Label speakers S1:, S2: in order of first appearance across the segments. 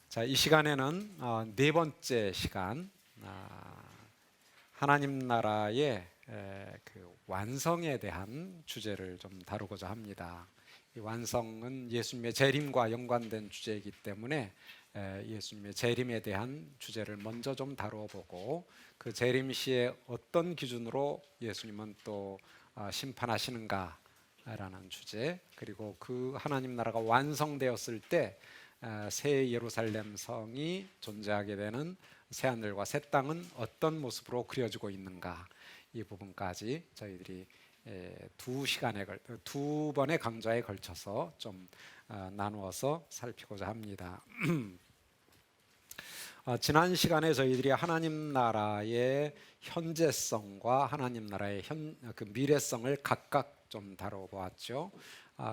S1: 자, 이 시간에는 네 번째 시간, 하나님 나라의 그 완성에 대한 주제를 좀 다루고자 합니다. 이 완성은 예수님의 재림과 연관된 주제이기 때문에 예수님의 재림에 대한 주제를 먼저 좀 다뤄보고, 그 재림 시에 어떤 기준으로 예수님은 또 심판하시는가라는 주제, 그리고 그 하나님 나라가 완성되었을 때 새 예루살렘 성이 존재하게 되는 새하늘과 새 땅은 어떤 모습으로 그려지고 있는가, 이 부분까지 저희들이 두 번의 강좌에 걸쳐서 좀 나누어서 살피고자 합니다. 지난 시간에 저희들이 하나님 나라의 현재성과 하나님 나라의 그 미래성을 각각 좀 다뤄보았죠.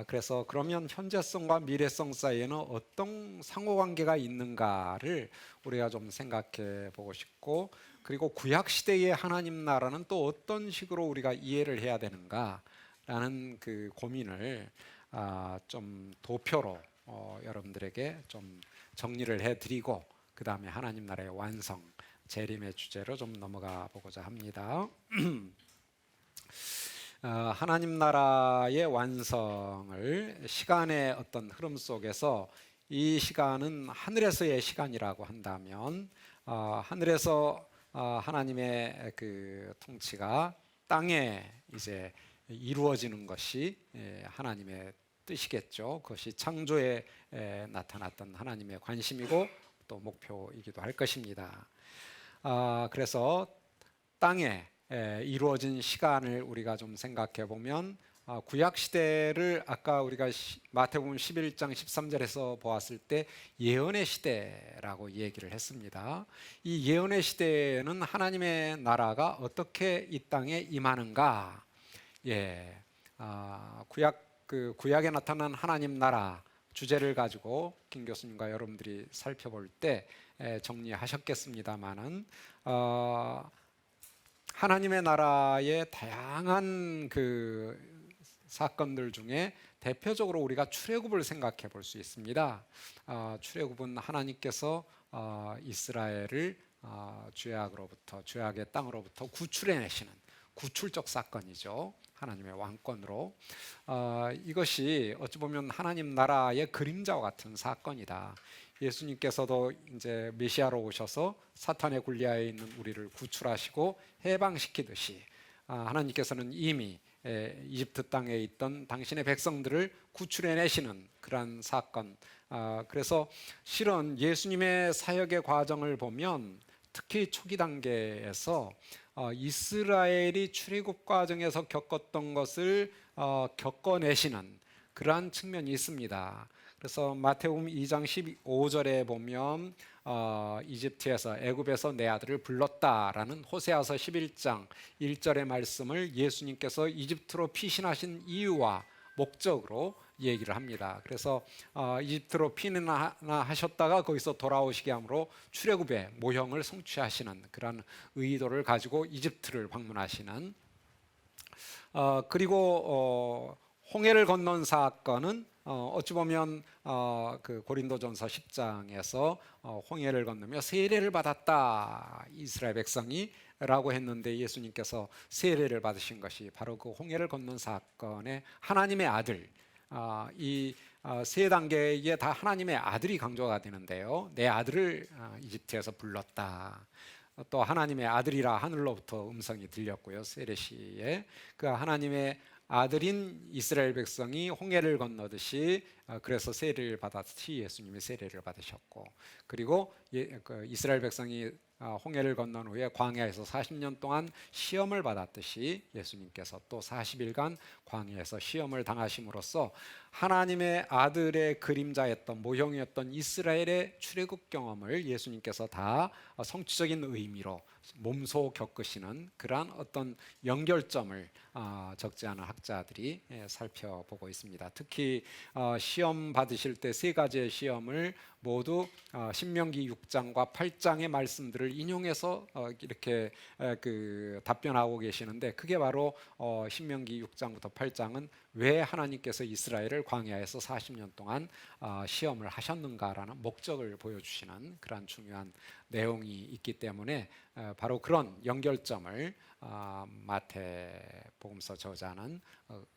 S1: 그래서 그러면 현재성과 미래성 사이에는 어떤 상호관계가 있는가를 우리가 좀 생각해 보고 싶고, 그리고 구약 시대의 하나님 나라는 또 어떤 식으로 우리가 이해를 해야 되는가라는 그 고민을 좀 도표로 여러분들에게 좀 정리를 해드리고, 그 다음에 하나님 나라의 완성, 재림의 주제로 좀 넘어가 보고자 합니다. 하나님 나라의 완성을 시간의 어떤 흐름 속에서, 이 시간은 하늘에서의 시간이라고 한다면, 하늘에서 하나님의 그 통치가 땅에 이제 이루어지는 것이 하나님의 뜻이겠죠. 그것이 창조에 나타났던 하나님의 관심이고 또 목표이기도 할 것입니다. 그래서 땅에 이루어진 시간을 우리가 좀 생각해 보면, 구약 시대를 아까 우리가 마태복음 11장 13절에서 보았을 때 예언의 시대라고 얘기를 했습니다. 이 예언의 시대에는 하나님의 나라가 어떻게 이 땅에 임하는가, 구약에 나타난 하나님 나라 주제를 가지고 김 교수님과 여러분들이 살펴볼 때 정리하셨겠습니다마는, 하나님의 나라의 다양한 그 사건들 중에 대표적으로 우리가 출애굽을 생각해 볼 수 있습니다. 출애굽은 하나님께서 이스라엘을 죄악의 땅으로부터 구출해내시는 구출적 사건이죠. 하나님의 왕권으로. 이것이 어찌 보면 하나님 나라의 그림자와 같은 사건이다. 예수님께서도 이제 메시아로 오셔서 사탄의 굴리하에 있는 우리를 구출하시고 해방시키듯이, 하나님께서는 이미 이집트 땅에 있던 당신의 백성들을 구출해내시는 그러한 사건. 그래서 실은 예수님의 사역의 과정을 보면, 특히 초기 단계에서 이스라엘이 출애굽 과정에서 겪었던 것을 겪어내시는 그러한 측면이 있습니다. 그래서 마태복음 2장 15절에 보면 이집트에서, 애굽에서 내 아들을 불렀다라는 호세아서 11장 1절의 말씀을 예수님께서 이집트로 피신하신 이유와 목적으로 얘기를 합니다. 그래서 이집트로 피난하셨다가 거기서 돌아오시게 함으로 출애굽의 모형을 성취하시는 그런 의도를 가지고 이집트를 방문하시는, 그리고 홍해를 건넌 사건은 어찌 보면 그 고린도전서 10장에서 홍해를 건너며 세례를 받았다 이스라엘 백성이 라고 했는데, 예수님께서 세례를 받으신 것이 바로 그 홍해를 건넌 사건의 하나님의 아들, 이 세 단계에 다 하나님의 아들이 강조가 되는데요. 내 아들을 이집트에서 불렀다. 또 하나님의 아들이라 하늘로부터 음성이 들렸고요. 세례시에 그 하나님의 아들인 이스라엘 백성이 홍해를 건너듯이, 그래서 세례를 받았듯이 예수님이 세례를 받으셨고, 그리고 이스라엘 백성이 홍해를 건넌 후에 광야에서 40년 동안 시험을 받았듯이 예수님께서 또 40일간 광야에서 시험을 당하심으로써 하나님의 아들의 그림자였던, 모형이었던 이스라엘의 출애굽 경험을 예수님께서 다 성취적인 의미로 몸소 겪으시는 그러한 어떤 연결점을 적지 않은 학자들이 살펴보고 있습니다. 특히 시험 받으실 때 세 가지의 시험을 모두 신명기 6장과 8장의 말씀들을 인용해서 이렇게 그 답변하고 계시는데, 그게 바로 신명기 6장부터 8장은 왜 하나님께서 이스라엘을 광야에서 40년 동안 시험을 하셨는가라는 목적을 보여주시는 그런 중요한 내용이 있기 때문에 바로 그런 연결점을 마태복음서 저자는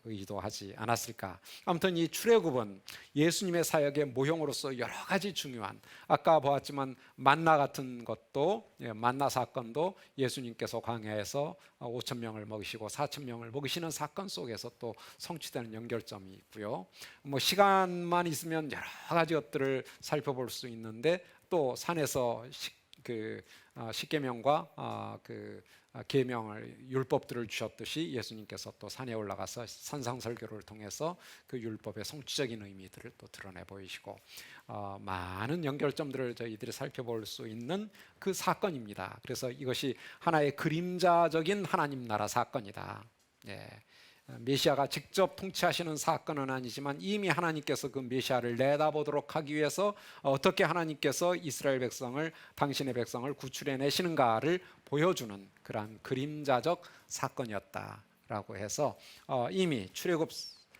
S1: 의도하지 않았을까. 아무튼 이 출애굽은 예수님의 사역의 모형으로서 여러 가지 중요한, 아까 보았지만 만나 같은 것도, 만나 사건도 예수님께서 광야에서 5천 명을 먹이시고 4천 명을 먹이시는 사건 속에서 또 성취되는 연결점이 있고요. 뭐 시간만 있으면 여러 가지 것들을 살펴볼 수 있는데, 또 산에서 십계명과 계명을, 율법들을 주셨듯이 예수님께서 또 산에 올라가서 산상설교를 통해서 그 율법의 성취적인 의미들을 또 드러내 보이시고, 많은 연결점들을 저희들이 살펴볼 수 있는 그 사건입니다. 그래서 이것이 하나의 그림자적인 하나님 나라 사건이다. 메시아가 직접 통치하시는 사건은 아니지만 이미 하나님께서 그 메시아를 내다보도록 하기 위해서 어떻게 하나님께서 이스라엘 백성을, 당신의 백성을 구출해내시는가를 보여주는 그러한 그림자적 사건이었다라고 해서 이미 출애굽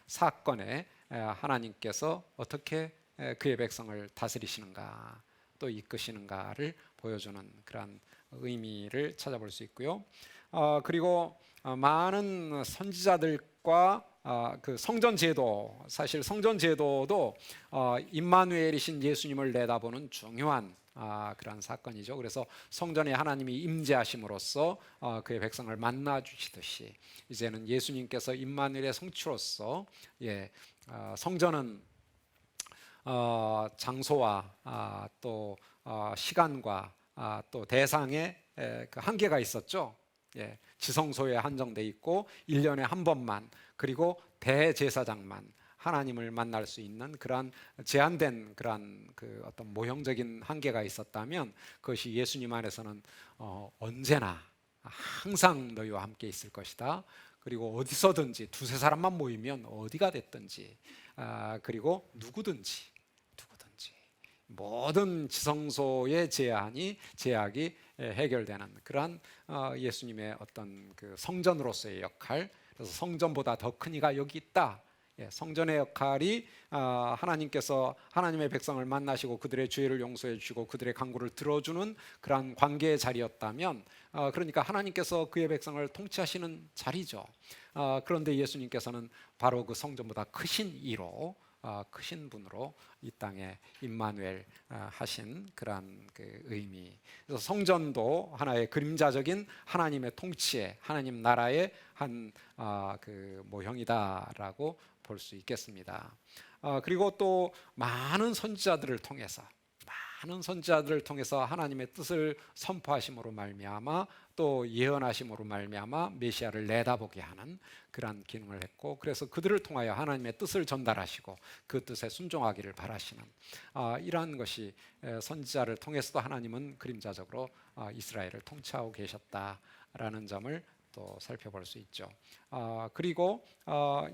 S1: 사건에 하나님께서 어떻게 그의 백성을 다스리시는가, 또 이끄시는가를 보여주는 그러한 의미를 찾아볼 수 있고요. 그리고 많은 선지자들과 그 성전 제도, 사실 성전 제도도 임마누엘이신 예수님을 내다보는 중요한 그런 사건이죠. 그래서 성전에 하나님이 임재하심으로써 그의 백성을 만나 주시듯이 이제는 예수님께서 임마누엘의 성취로서 성전은 장소와 또 시간과 또 대상의 그 한계가 있었죠. 지성소에 한정돼 있고 1년에 한 번만, 그리고 대제사장만 하나님을 만날 수 있는 그러한 제한된 그러한 그 어떤 모형적인 한계가 있었다면, 그것이 예수님 안에서는 언제나 항상 너희와 함께 있을 것이다. 그리고 어디서든지 두세 사람만 모이면 어디가 됐든지, 그리고 누구든지 모든 지성소의 제약이 해결되는 그러한 예수님의 어떤 그 성전으로서의 역할, 그래서 성전보다 더 큰 이가 여기 있다. 성전의 역할이 하나님께서 하나님의 백성을 만나시고 그들의 죄를 용서해 주시고 그들의 간구를 들어주는 그러한 관계의 자리였다면, 그러니까 하나님께서 그의 백성을 통치하시는 자리죠. 그런데 예수님께서는 바로 그 성전보다 크신 이로, 크신 분으로 이 땅에 임마누엘 하신 그러한 그 의미. 그래서 성전도 하나의 그림자적인 하나님의 통치의, 하나님 나라의 한 그 모형이다라고 볼 수 있겠습니다. 그리고 또 많은 선지자들을 통해서 하나님의 뜻을 선포하심으로 말미암아, 또 예언하심으로 말미암아 메시아를 내다보게 하는 그러한 기능을 했고, 그래서 그들을 통하여 하나님의 뜻을 전달하시고 그 뜻에 순종하기를 바라시는 이러한 것이, 선지자를 통해서도 하나님은 그림자적으로 이스라엘을 통치하고 계셨다라는 점을 또 살펴볼 수 있죠. 그리고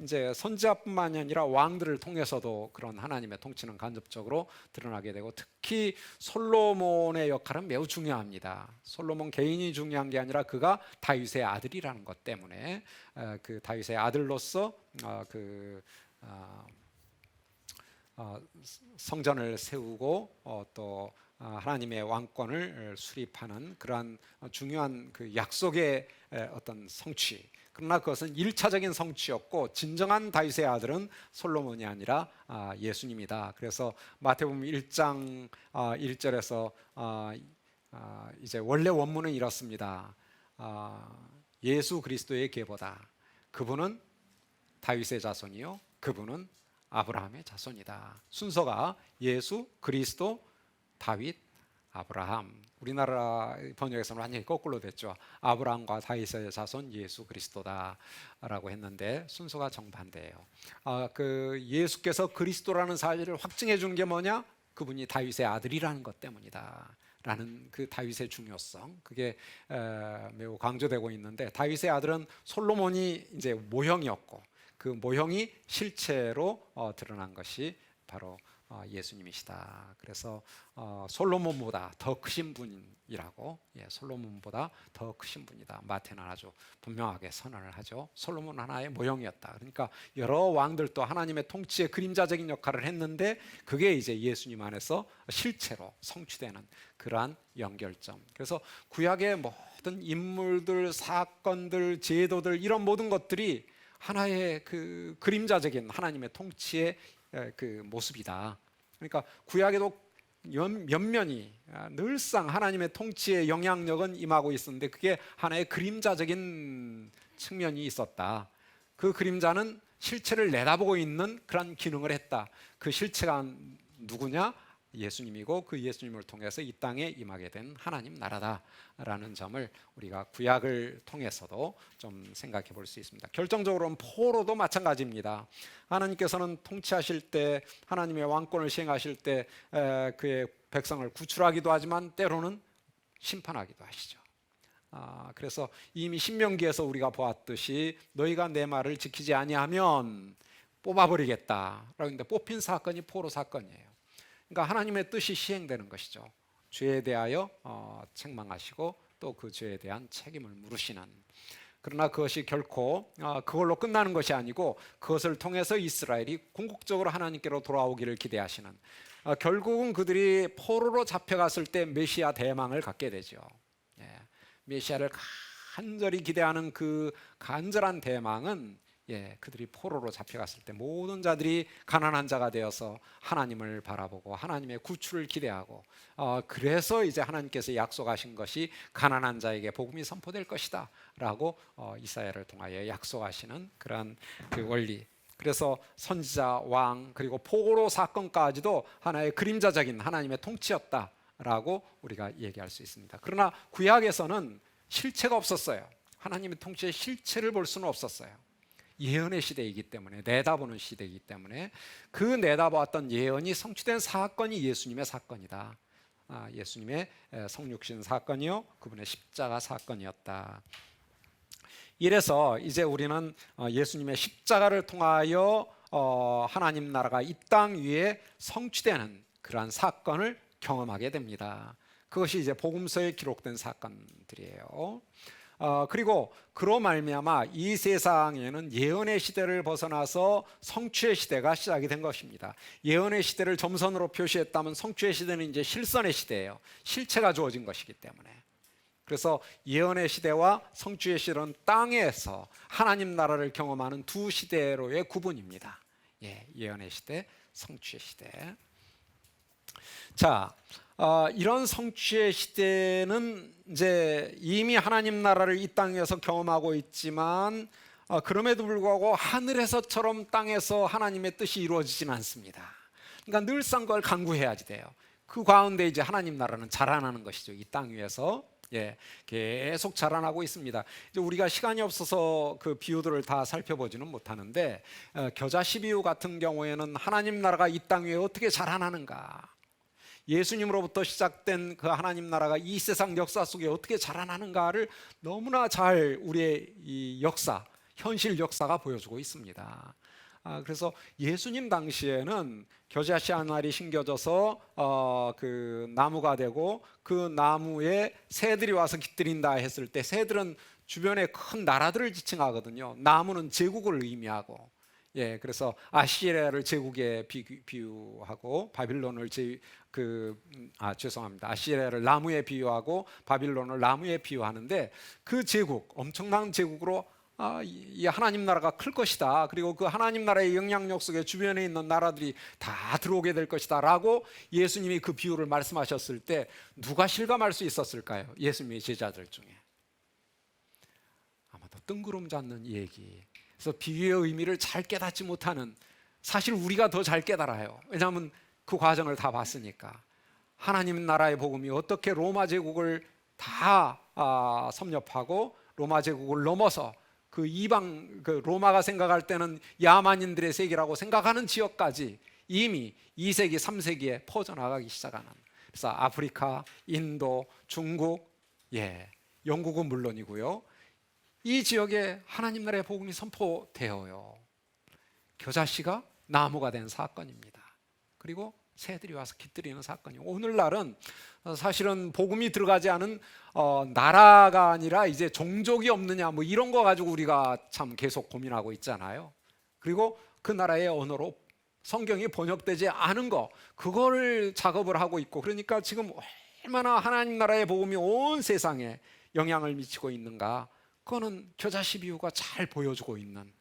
S1: 이제 선지자뿐만이 아니라 왕들을 통해서도 그런 하나님의 통치는 간접적으로 드러나게 되고, 특히 솔로몬의 역할은 매우 중요합니다. 솔로몬 개인이 중요한 게 아니라 그가 다윗의 아들이라는 것 때문에 그 다윗의 아들로서 성전을 세우고 또 하나님의 왕권을 수립하는 그러한 중요한 그 약속의 어떤 성취. 그러나 그것은 1차적인 성취였고, 진정한 다윗의 아들은 솔로몬이 아니라 예수님이다. 그래서 마태복음 1장 1절에서 이제 원래 원문은 이렇습니다. 예수 그리스도의 계보다. 그분은 다윗의 자손이요, 그분은 아브라함의 자손이다. 순서가 예수, 그리스도, 다윗, 아브라함. 우리나라 번역에서는 완전히 거꾸로 됐죠. 아브라함과 다윗의 자손 예수 그리스도다라고 했는데 순서가 정반대예요. 그 예수께서 그리스도라는 사실을 확증해 준 게 뭐냐? 그분이 다윗의 아들이라는 것 때문이다. 라는 그 다윗의 중요성, 그게 매우 강조되고 있는데, 다윗의 아들은 솔로몬이 이제 모형이었고, 그 모형이 실체로 드러난 것이 바로 예수님이시다. 그래서 솔로몬보다 더 크신 분이라고, 솔로몬보다 더 크신 분이다. 마태는 아주 분명하게 선언을 하죠. 솔로몬 하나의 모형이었다. 그러니까 여러 왕들도 하나님의 통치의 그림자적인 역할을 했는데 그게 이제 예수님 안에서 실체로 성취되는 그러한 연결점. 그래서 구약의 모든 인물들, 사건들, 제도들, 이런 모든 것들이 하나의 그 그림자적인 하나님의 통치의 그 모습이다. 그러니까 구약에도 면면이 늘상 하나님의 통치의 영향력은 임하고 있었는데 그게 하나의 그림자적인 측면이 있었다. 그 그림자는 실체를 내다보고 있는 그런 기능을 했다. 그 실체가 누구냐? 예수님이고 그 예수님을 통해서 이 땅에 임하게 된 하나님 나라다라는 점을 우리가 구약을 통해서도 좀 생각해 볼 수 있습니다. 결정적으로는 포로도 마찬가지입니다. 하나님께서는 통치하실 때, 하나님의 왕권을 시행하실 때 그의 백성을 구출하기도 하지만 때로는 심판하기도 하시죠. 그래서 이미 신명기에서 우리가 보았듯이 너희가 내 말을 지키지 아니하면 뽑아버리겠다라고 했는데 뽑힌 사건이 포로 사건이에요. 그러니까 하나님의 뜻이 시행되는 것이죠. 죄에 대하여 책망하시고 또 그 죄에 대한 책임을 물으시는. 그러나 그것이 결코 그걸로 끝나는 것이 아니고 그것을 통해서 이스라엘이 궁극적으로 하나님께로 돌아오기를 기대하시는, 결국은 그들이 포로로 잡혀갔을 때 메시아 대망을 갖게 되죠. 메시아를 간절히 기대하는 그 간절한 대망은 그들이 포로로 잡혀갔을 때 모든 자들이 가난한 자가 되어서 하나님을 바라보고 하나님의 구출을 기대하고, 그래서 이제 하나님께서 약속하신 것이 가난한 자에게 복음이 선포될 것이다 라고 이사야를 통하여 약속하시는 그러한 그 원리. 그래서 선지자, 왕, 그리고 포로 사건까지도 하나의 그림자적인 하나님의 통치였다라고 우리가 얘기할 수 있습니다. 그러나 구약에서는 실체가 없었어요. 하나님의 통치의 실체를 볼 수는 없었어요. 예언의 시대이기 때문에, 내다보는 시대이기 때문에 그 내다보았던 예언이 성취된 사건이 예수님의 사건이다. 예수님의 성육신 사건이요, 그분의 십자가 사건이었다. 이래서 이제 우리는 예수님의 십자가를 통하여 하나님 나라가 이 땅 위에 성취되는 그러한 사건을 경험하게 됩니다. 그것이 이제 복음서에 기록된 사건들이에요. 그리고 그로 말미암아 이 세상에는 예언의 시대를 벗어나서 성취의 시대가 시작이 된 것입니다. 예언의 시대를 점선으로 표시했다면 성취의 시대는 이제 실선의 시대예요. 실체가 주어진 것이기 때문에. 그래서 예언의 시대와 성취의 시대는 땅에서 하나님 나라를 경험하는 두 시대로의 구분입니다. 예언의 시대, 성취의 시대. 자, 이런 성취의 시대는 이제 이미 하나님 나라를 이 땅에서 경험하고 있지만 그럼에도 불구하고 하늘에서처럼 땅에서 하나님의 뜻이 이루어지지는 않습니다. 그러니까 늘상 그걸 간구해야지 돼요. 그 가운데 이제 하나님 나라는 자라나는 것이죠. 이 땅 위에서 계속 자라나고 있습니다. 이제 우리가 시간이 없어서 그 비유들을 다 살펴보지는 못하는데 겨자 12유 같은 경우에는 하나님 나라가 이 땅 위에 어떻게 자라나는가, 예수님으로부터 시작된 그 하나님 나라가 이 세상 역사 속에 어떻게 자라나는가를 너무나 잘 우리의 이 역사, 현실 역사가 보여주고 있습니다. 그래서 예수님 당시에는 겨자씨 한 알이 심겨져서 그 나무가 되고 그 나무에 새들이 와서 깃들인다 했을 때 새들은 주변의 큰 나라들을 지칭하거든요. 나무는 제국을 의미하고, 그래서 아시리아를 제국에 비유하고 바빌론을 아시리아를 나무에 비유하고 바빌론을 나무에 비유하는데 그 제국, 엄청난 제국으로 이 하나님 나라가 클 것이다. 그리고 그 하나님 나라의 영향력 속에 주변에 있는 나라들이 다 들어오게 될 것이다 라고 예수님이 그 비유를 말씀하셨을 때 누가 실감할 수 있었을까요? 예수님의 제자들 중에. 아마도 뜬구름 잡는 얘기. 그래서 비유의 의미를 잘 깨닫지 못하는, 사실 우리가 더 잘 깨달아요. 왜냐하면 그 과정을 다 봤으니까. 하나님 나라의 복음이 어떻게 로마 제국을 다 섭렵하고 로마 제국을 넘어서 그 이방, 그 로마가 생각할 때는 야만인들의 세계라고 생각하는 지역까지 이미 2세기, 3세기에 퍼져나가기 시작하는. 그래서 아프리카, 인도, 중국, 영국은 물론이고요. 이 지역에 하나님 나라의 복음이 선포되어요. 겨자씨가 나무가 된 사건입니다. 그리고 새들이 와서 깃들이는 사건이에요. 오늘날은 사실은 복음이 들어가지 않은 나라가 아니라 이제 종족이 없느냐 뭐 이런 거 가지고 우리가 참 계속 고민하고 있잖아요. 그리고 그 나라의 언어로 성경이 번역되지 않은 거, 그거를 작업을 하고 있고, 그러니까 지금 얼마나 하나님 나라의 복음이 온 세상에 영향을 미치고 있는가, 그거는 겨자씨 비유가 잘 보여주고 있는,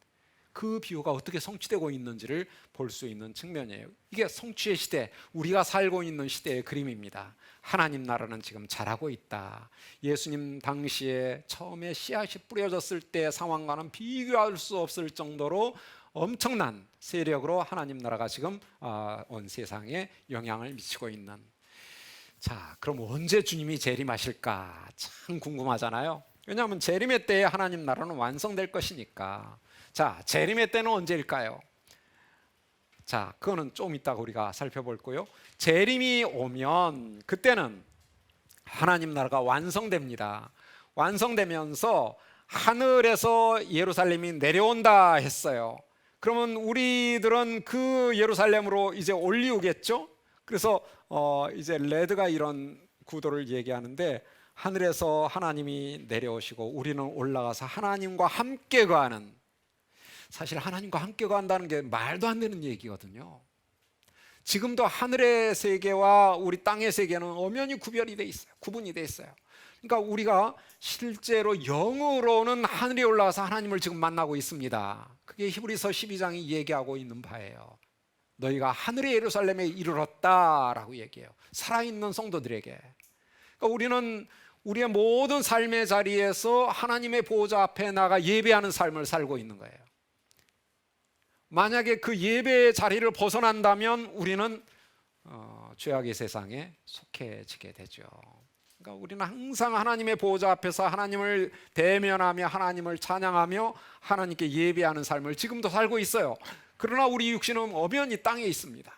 S1: 그 비유가 어떻게 성취되고 있는지를 볼 수 있는 측면이에요. 이게 성취의 시대, 우리가 살고 있는 시대의 그림입니다. 하나님 나라는 지금 자라고 있다. 예수님 당시에 처음에 씨앗이 뿌려졌을 때의 상황과는 비교할 수 없을 정도로 엄청난 세력으로 하나님 나라가 지금 온 세상에 영향을 미치고 있는. 자, 그럼 언제 주님이 재림하실까 참 궁금하잖아요. 왜냐하면 재림의 때에 하나님 나라는 완성될 것이니까. 자, 재림의 때는 언제일까요? 자, 그거는 좀 이따가 우리가 살펴볼 거요. 재림이 오면 그때는 하나님 나라가 완성됩니다. 완성되면서 하늘에서 예루살렘이 내려온다 했어요. 그러면 우리들은 그 예루살렘으로 이제 올리우겠죠? 그래서 이제 레드가 이런 구도를 얘기하는데, 하늘에서 하나님이 내려오시고 우리는 올라가서 하나님과 함께 거하는, 사실 하나님과 함께 거한다는 게 말도 안 되는 얘기거든요. 지금도 하늘의 세계와 우리 땅의 세계는 엄연히 구별이 돼 있어요. 구분이 돼 있어요. 그러니까 우리가 실제로 영으로는 하늘에 올라가서 하나님을 지금 만나고 있습니다. 그게 히브리서 12장이 얘기하고 있는 바예요. 너희가 하늘의 예루살렘에 이르렀다라고 얘기해요. 살아있는 성도들에게. 그러니까 우리는 우리의 모든 삶의 자리에서 하나님의 보호자 앞에 나가 예배하는 삶을 살고 있는 거예요. 만약에 그 예배의 자리를 벗어난다면 우리는 죄악의 세상에 속해지게 되죠. 그러니까 우리는 항상 하나님의 보호자 앞에서 하나님을 대면하며 하나님을 찬양하며 하나님께 예배하는 삶을 지금도 살고 있어요. 그러나 우리 육신은 엄연히 땅에 있습니다.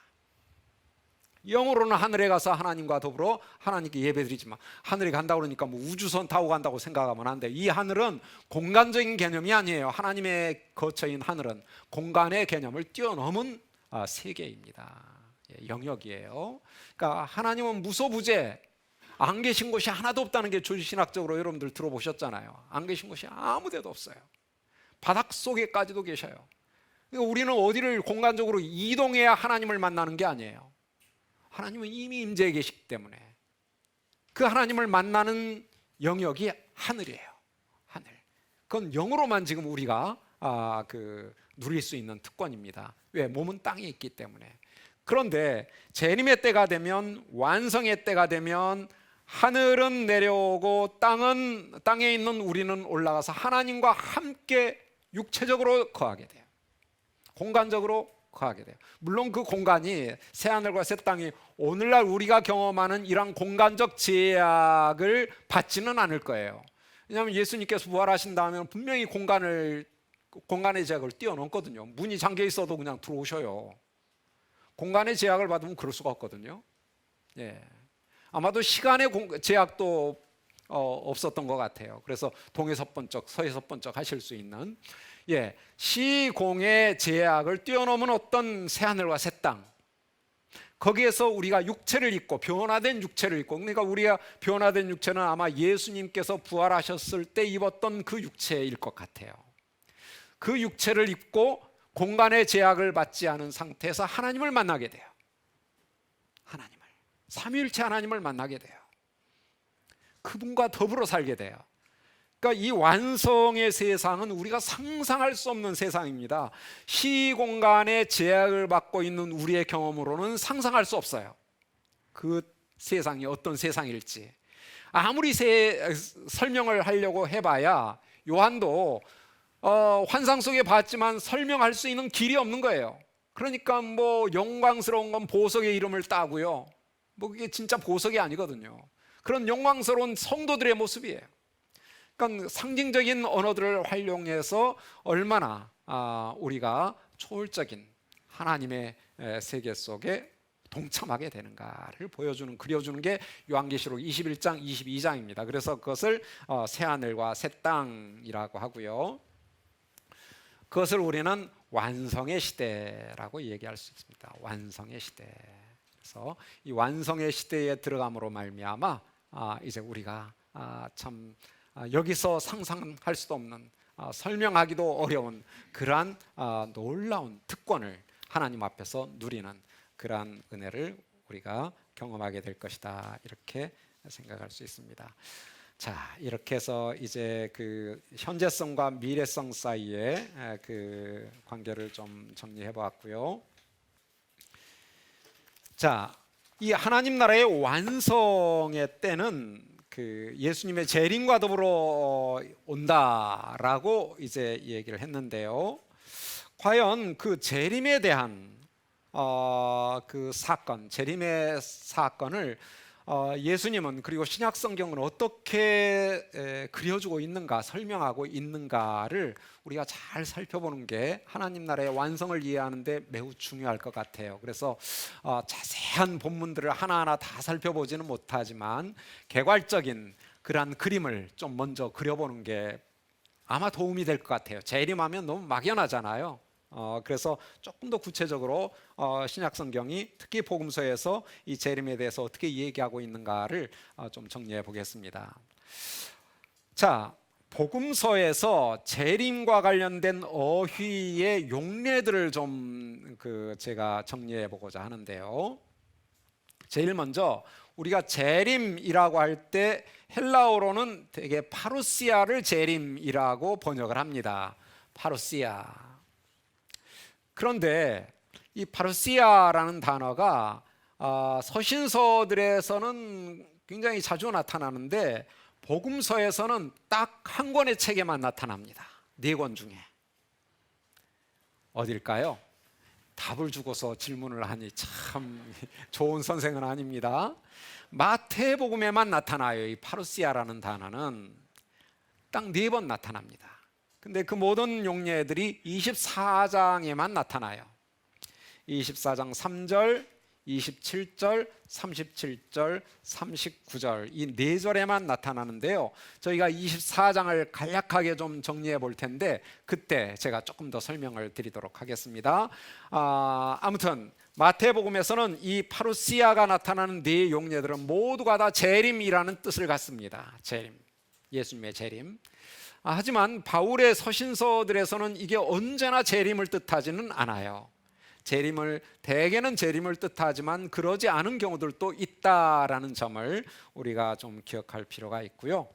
S1: 영으로는 하늘에 가서 하나님과 더불어 하나님께 예배드리지만, 하늘에 간다고 그러니까 뭐 우주선 타고 간다고 생각하면 안 돼. 이 하늘은 공간적인 개념이 아니에요. 하나님의 거처인 하늘은 공간의 개념을 뛰어넘은 세계입니다. 영역이에요. 그러니까 하나님은 무소부재, 안 계신 곳이 하나도 없다는 게 조지신학적으로 여러분들 들어보셨잖아요. 안 계신 곳이 아무 데도 없어요. 바닥 속에까지도 계셔요. 그러니까 우리는 어디를 공간적으로 이동해야 하나님을 만나는 게 아니에요. 하나님은 이미 임재해 계시기 때문에 그 하나님을 만나는 영역이 하늘이에요. 하늘. 그건 영으로만 지금 우리가 누릴 수 있는 특권입니다. 왜? 몸은 땅에 있기 때문에. 그런데 재림의 때가 되면, 완성의 때가 되면 하늘은 내려오고 땅에 있는 우리는 올라가서 하나님과 함께 육체적으로 거하게 돼요. 공간적으로 거하게 돼요. 물론 그 공간이 새하늘과 새 땅이 오늘날 우리가 경험하는 이런 공간적 제약을 받지는 않을 거예요. 왜냐하면 예수님께서 부활하신 다음에 분명히 공간의 제약을 뛰어넘거든요. 문이 잠겨 있어도 그냥 들어오셔요. 공간의 제약을 받으면 그럴 수가 없거든요. 예. 아마도 시간의 제약도 없었던 것 같아요. 그래서 동에서 번쩍 서에서 번쩍 하실 수 있는, 시공의 제약을 뛰어넘은 어떤 새하늘과 새 땅, 거기에서 우리가 육체를 입고, 변화된 육체를 입고, 그러니까 우리가 변화된 육체는 아마 예수님께서 부활하셨을 때 입었던 그 육체일 것 같아요. 그 육체를 입고 공간의 제약을 받지 않은 상태에서 하나님을 만나게 돼요. 하나님을, 삼위일체 하나님을 만나게 돼요. 그분과 더불어 살게 돼요. 그러니까 이 완성의 세상은 우리가 상상할 수 없는 세상입니다. 시공간의 제약을 받고 있는 우리의 경험으로는 상상할 수 없어요. 그 세상이 어떤 세상일지. 아무리 설명을 하려고 해봐야 요한도 환상 속에 봤지만 설명할 수 있는 길이 없는 거예요. 그러니까 뭐 영광스러운 건 보석의 이름을 따고요, 뭐 그게 진짜 보석이 아니거든요. 그런 영광스러운 성도들의 모습이에요. 그러니까 상징적인 언어들을 활용해서 얼마나 우리가 초월적인 하나님의 세계 속에 동참하게 되는가를 보여주는, 그려주는 게 요한계시록 21장, 22장입니다. 그래서 그것을 새하늘과 새 땅이라고 하고요, 그것을 우리는 완성의 시대라고 얘기할 수 있습니다. 완성의 시대. 그래서 이 완성의 시대에 들어감으로 말미암아 이제 우리가 참 여기서 상상할 수도 없는 설명하기도 어려운 그러한 놀라운 특권을 하나님 앞에서 누리는 그러한 은혜를 우리가 경험하게 될 것이다, 이렇게 생각할 수 있습니다. 자, 이렇게 해서 이제 그 현재성과 미래성 사이의 그 관계를 좀 정리해 보았고요. 자, 이 하나님 나라의 완성의 때는 그 예수님의 재림과 더불어 온다라고 이제 얘기를 했는데요. 과연 그 재림에 대한 그 사건, 재림의 사건을 예수님은 그리고 신약 성경은 어떻게 그려주고 있는가, 설명하고 있는가를 우리가 잘 살펴보는 게 하나님 나라의 완성을 이해하는 데 매우 중요할 것 같아요. 그래서 자세한 본문들을 하나하나 다 살펴보지는 못하지만 개괄적인 그러한 그림을 좀 먼저 그려보는 게 아마 도움이 될 것 같아요. 재림하면 너무 막연하잖아요. 그래서 조금 더 구체적으로 신약 성경이 특히 복음서에서 이 재림에 대해서 어떻게 얘기하고 있는가를 좀 정리해 보겠습니다. 자, 복음서에서 재림과 관련된 어휘의 용례들을 좀 제가 정리해 보고자 하는데요. 제일 먼저 우리가 재림이라고 할 때 헬라어로는 되게 파루시아를 재림이라고 번역을 합니다. 파루시아. 그런데 이 파루시아라는 단어가 서신서들에서는 굉장히 자주 나타나는데 복음서에서는 딱 한 권의 책에만 나타납니다. 4권 중에. 어딜까요? 답을 주고서 질문을 하니 참 좋은 선생은 아닙니다. 마태복음에만 나타나요. 이 파루시아라는 단어는 딱 4번 나타납니다. 근데 그 모든 용례들이 24장에만 나타나요. 24장 3절, 27절, 37절, 39절 이 4절에만 나타나는데요. 저희가 24장을 간략하게 좀 정리해 볼 텐데 그때 제가 조금 더 설명을 드리도록 하겠습니다. 아무튼 마태복음에서는 이 파루시아가 나타나는 4 용례들은 모두가 다 재림이라는 뜻을 갖습니다. 재림, 예수님의 재림. 하지만 바울의 서신서들에서는 이게 언제나 재림을 뜻하지는 않아요. 대개는 재림을 뜻하지만 그러지 않은 경우들도 있다라는 점을 우리가 좀 기억할 필요가 있고요.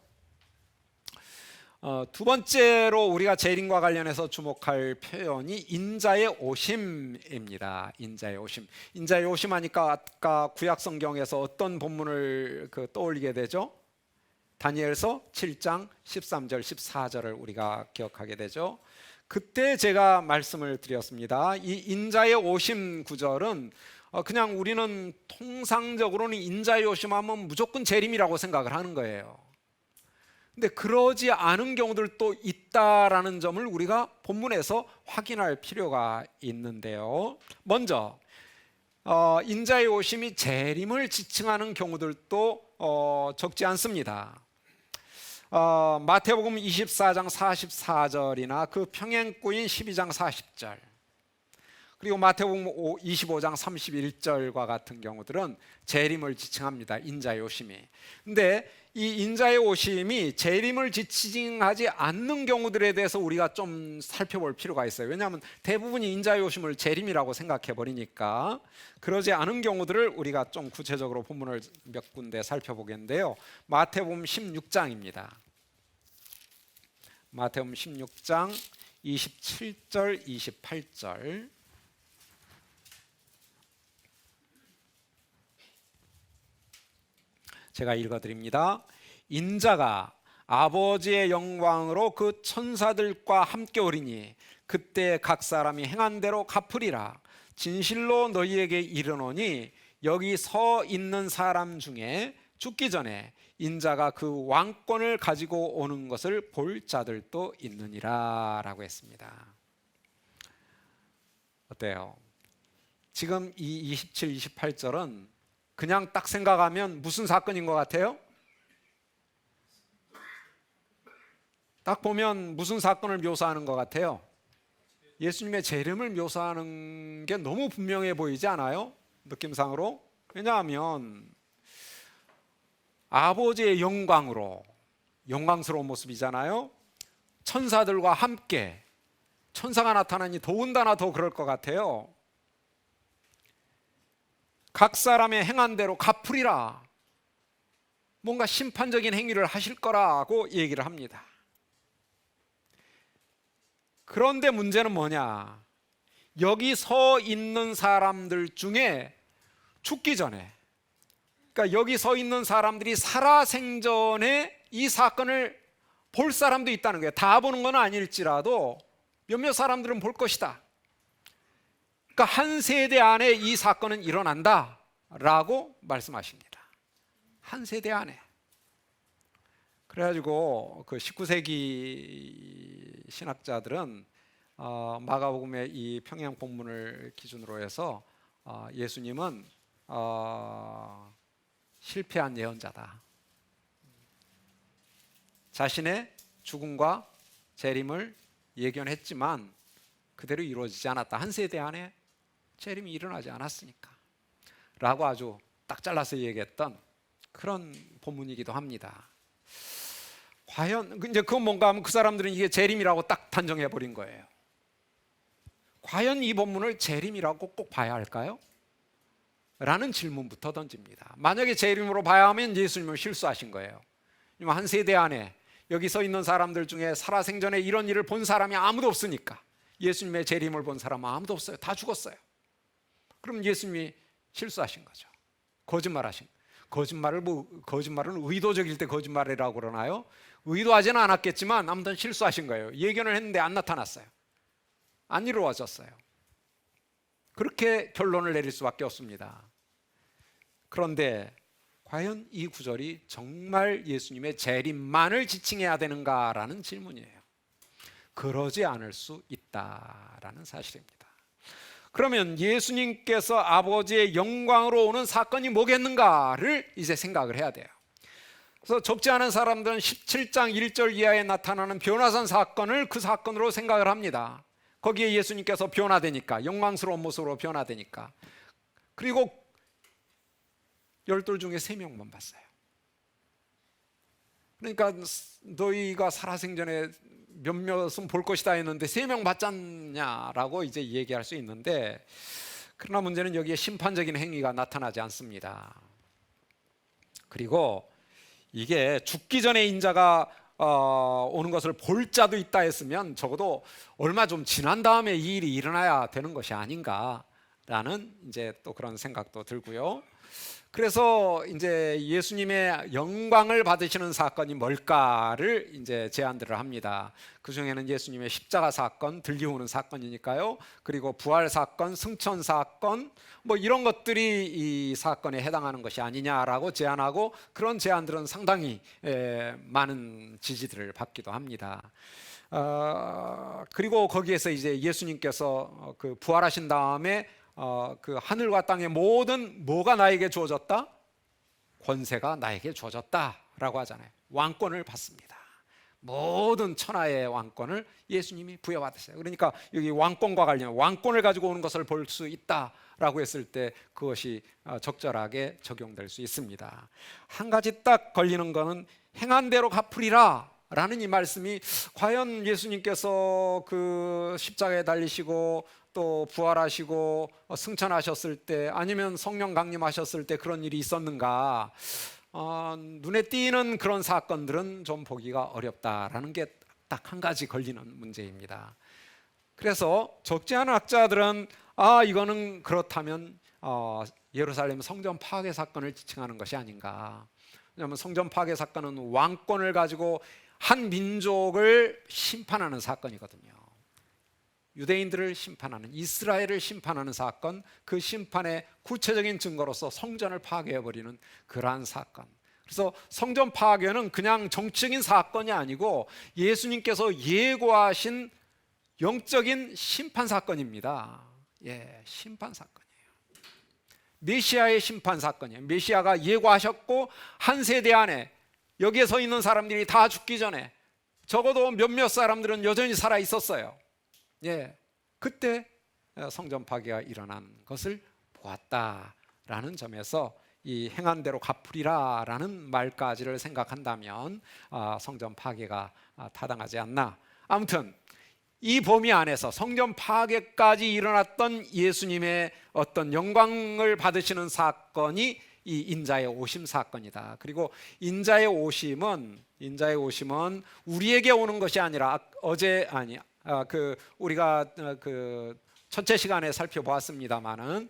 S1: 두 번째로 우리가 재림과 관련해서 주목할 표현이 인자의 오심입니다. 인자의 오심. 인자의 오심 하니까 아까 구약 성경에서 어떤 본문을 떠올리게 되죠? 다니엘서 7장 13절 14절을 우리가 기억하게 되죠. 그때 제가 말씀을 드렸습니다. 이 인자의 오심 구절은 그냥 우리는 통상적으로는 인자의 오심하면 무조건 재림이라고 생각을 하는 거예요. 근데 그러지 않은 경우들도 있다라는 점을 우리가 본문에서 확인할 필요가 있는데요. 먼저 인자의 오심이 재림을 지칭하는 경우들도 적지 않습니다. 마태복음 24장 44절이나 그 평행구인 12장 40절 그리고 마태복음 25장 31절과 같은 경우들은 재림을 지칭합니다. 인자의 오심이. 근데 이 인자의 오심이 재림을 지칭하지 않는 경우들에 대해서 우리가 좀 살펴볼 필요가 있어요. 왜냐하면 대부분이 인자의 오심을 재림이라고 생각해 버리니까. 그러지 않은 경우들을 우리가 좀 구체적으로 본문을 몇 군데 살펴보겠는데요. 마태복음 16장입니다. 마태복음 16장 27절 28절 제가 읽어드립니다. 인자가 아버지의 영광으로 그 천사들과 함께 오리니 그때 각 사람이 행한 대로 갚으리라. 진실로 너희에게 이르노니 여기 서 있는 사람 중에 죽기 전에 인자가 그 왕권을 가지고 오는 것을 볼 자들도 있느니라 라고 했습니다. 어때요? 지금 이 27, 28절은 그냥 딱 생각하면 무슨 사건인 것 같아요? 딱 보면 무슨 사건을 묘사하는 것 같아요? 예수님의 재림을 묘사하는 게 너무 분명해 보이지 않아요? 느낌상으로? 왜냐하면 아버지의 영광스러운 모습이잖아요. 천사들과 함께 천사가 나타나니 더군다나 더 그럴 것 같아요. 각 사람의 행한 대로 갚으리라. 뭔가 심판적인 행위를 하실 거라고 얘기를 합니다. 그런데 문제는 뭐냐? 여기 서 있는 사람들 중에 죽기 전에, 그러니까 여기 서 있는 사람들이 살아생전에 이 사건을 볼 사람도 있다는 거예요. 다 보는 건 아닐지라도 몇몇 사람들은 볼 것이다. 그러니까 한 세대 안에 이 사건은 일어난다 라고 말씀하십니다. 한 세대 안에. 그래가지고 그 19세기 신학자들은 마가복음의 이 평행 본문을 기준으로 해서 예수님은 실패한 예언자다. 자신의 죽음과 재림을 예견했지만 그대로 이루어지지 않았다. 한 세대 안에 재림이 일어나지 않았으니까 라고 아주 딱 잘라서 얘기했던 그런 본문이기도 합니다. 과연 이제 그건 뭔가 하면 그 사람들은 이게 재림이라고 딱 단정해 버린 거예요. 과연 이 본문을 재림이라고 꼭 봐야 할까요? 라는 질문부터 던집니다. 만약에 재림으로 봐야 하면 예수님은 실수하신 거예요. 한 세대 안에 여기 서 있는 사람들 중에 살아생전에 이런 일을 본 사람이 아무도 없으니까, 예수님의 재림을 본 사람은 아무도 없어요. 다 죽었어요. 그럼 예수님이 실수하신 거죠. 거짓말하신 거짓말을 거짓말은 의도적일 때 거짓말이라고 그러나요? 의도하지는 않았겠지만 아무튼 실수하신 거예요. 예견을 했는데 안 나타났어요. 안 이루어졌어요. 그렇게 결론을 내릴 수밖에 없습니다. 그런데 과연 이 구절이 정말 예수님의 재림만을 지칭해야 되는가라는 질문이에요. 그러지 않을 수 있다라는 사실입니다. 그러면 예수님께서 아버지의 영광으로 오는 사건이 뭐겠는가를 이제 생각을 해야 돼요. 그래서 적지 않은 사람들은 17장 1절 이하에 나타나는 변화산 사건을 그 사건으로 생각을 합니다. 거기에 예수님께서 변화되니까, 영광스러운 모습으로 변화되니까. 그리고 12 중에 3명만 봤어요. 그러니까 너희가 살아생전에 몇몇은 볼 것이다 했는데 3명 봤잖냐라고 이제 얘기할 수 있는데, 그러나 문제는 여기에 심판적인 행위가 나타나지 않습니다. 그리고 이게 죽기 전에 인자가 오는 것을 볼 자도 있다 했으면 적어도 얼마 좀 지난 다음에 이 일이 일어나야 되는 것이 아닌가라는 이제 또 그런 생각도 들고요. 그래서 이제 예수님의 영광을 받으시는 사건이 뭘까를 이제 제안들을 합니다. 그 중에는 예수님의 십자가 사건, 들려오는 사건이니까요. 그리고 부활 사건, 승천 사건, 뭐 이런 것들이 이 사건에 해당하는 것이 아니냐라고 제안하고, 그런 제안들은 상당히 많은 지지들을 받기도 합니다. 그리고 거기에서 이제 예수님께서 그 부활하신 다음에 그 하늘과 땅의 모든 뭐가 나에게 주어졌다? 권세가 나에게 주어졌다라고 하잖아요. 왕권을 받습니다. 모든 천하의 왕권을 예수님이 부여받으세요. 그러니까 여기 왕권과 관련, 왕권을 가지고 오는 것을 볼 수 있다라고 했을 때 그것이 적절하게 적용될 수 있습니다. 한 가지 딱 걸리는 거는 행한 대로 갚으리라 라는 이 말씀이 과연 예수님께서 그 십자가에 달리시고 또 부활하시고 승천하셨을 때, 아니면 성령 강림하셨을 때 그런 일이 있었는가, 눈에 띄는 그런 사건들은 좀 보기가 어렵다라는 게 딱 한 가지 걸리는 문제입니다. 그래서 적지 않은 학자들은 이거는 그렇다면 예루살렘 성전 파괴 사건을 지칭하는 것이 아닌가. 왜냐하면 성전 파괴 사건은 왕권을 가지고 한 민족을 심판하는 사건이거든요. 유대인들을 심판하는, 이스라엘을 심판하는 사건, 그 심판의 구체적인 증거로서 성전을 파괴해버리는 그러한 사건. 그래서 성전 파괴는 그냥 정치적인 사건이 아니고 예수님께서 예고하신 영적인 심판 사건입니다. 심판 사건이에요. 메시아의 심판 사건이에요. 메시아가 예고하셨고, 한 세대 안에 여기에 서 있는 사람들이 다 죽기 전에 적어도 몇몇 사람들은 여전히 살아 있었어요. 그때 성전 파괴가 일어난 것을 보았다라는 라는 점에서 이 행한 대로 갚으리라 라는 말까지를 생각한다면 성전 파괴가 타당하지 않나. 아무튼 이 범위 안에서 성전 파괴까지 일어났던 예수님의 어떤 영광을 받으시는 사건이 이 인자의 오심 사건이다. 그리고 인자의 오심은 우리에게 오는 것이 아니라 우리가 그 첫째 시간에 살펴보았습니다마는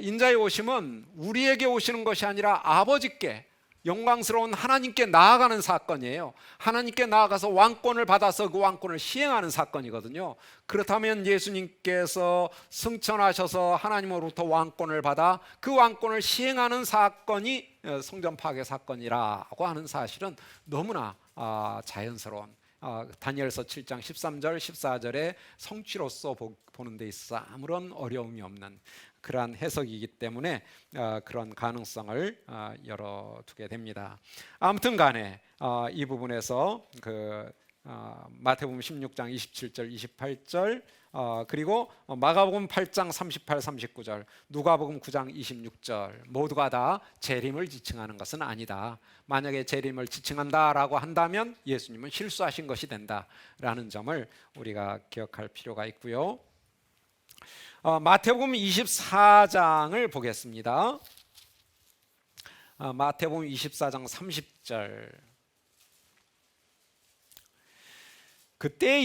S1: 인자의 오심은 우리에게 오시는 것이 아니라 아버지께, 영광스러운 하나님께 나아가는 사건이에요. 하나님께 나아가서 왕권을 받아서 그 왕권을 시행하는 사건이거든요. 그렇다면 예수님께서 승천하셔서 하나님으로부터 왕권을 받아 그 왕권을 시행하는 사건이 성전 파괴 사건이라고 하는 사실은 너무나 자연스러운, 다니엘서 7장 13절 14절의 성취로서 보는 데 있어서 아무런 어려움이 없는 그러한 해석이기 때문에 그런 가능성을 열어두게 됩니다. 아무튼 간에 이 부분에서 마태복음 16장 27절 28절 그리고 마가복음 8장 38, 39절, 누가복음 9장 26절 모두가 다 재림을 지칭하는 것은 아니다. 만약에 재림을 지칭한다라고 한다면 예수님은 실수하신 것이 된다라는 점을 우리가 기억할 필요가 있고요. 마태복음 24장을 보겠습니다. 마태복음 24장 30절. 그때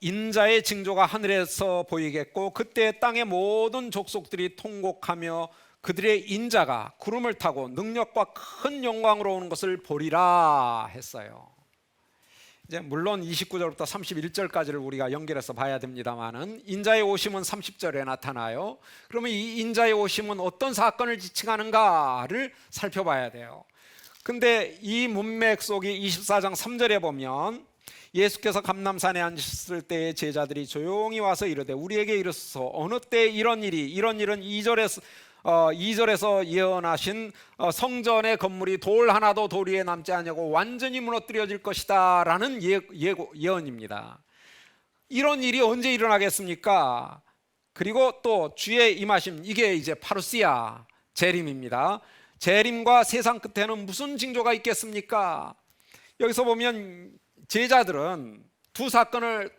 S1: 인자의 징조가 하늘에서 보이겠고 그때 땅의 모든 족속들이 통곡하며 그들의 인자가 구름을 타고 능력과 큰 영광으로 오는 것을 보리라 했어요. 이제 물론 29절부터 31절까지를 우리가 연결해서 봐야 됩니다만은 인자의 오심은 30절에 나타나요. 그러면 이 인자의 오심은 어떤 사건을 지칭하는가를 살펴봐야 돼요. 근데 이 문맥 속이 24장 3절에 보면 예수께서 감람산에 앉으셨을 때의 제자들이 조용히 와서 이르되 우리에게 이르소서 어느 때 이런 일은 2절에서 예언하신 성전의 건물이 돌 하나도 돌 위에 남지 아니하고 완전히 무너뜨려질 것이다 라는 예언입니다. 이런 일이 언제 일어나겠습니까? 그리고 또 주의 임하심, 이게 이제 파루시아 재림입니다. 재림과 세상 끝에는 무슨 징조가 있겠습니까? 여기서 보면 제자들은 두 사건을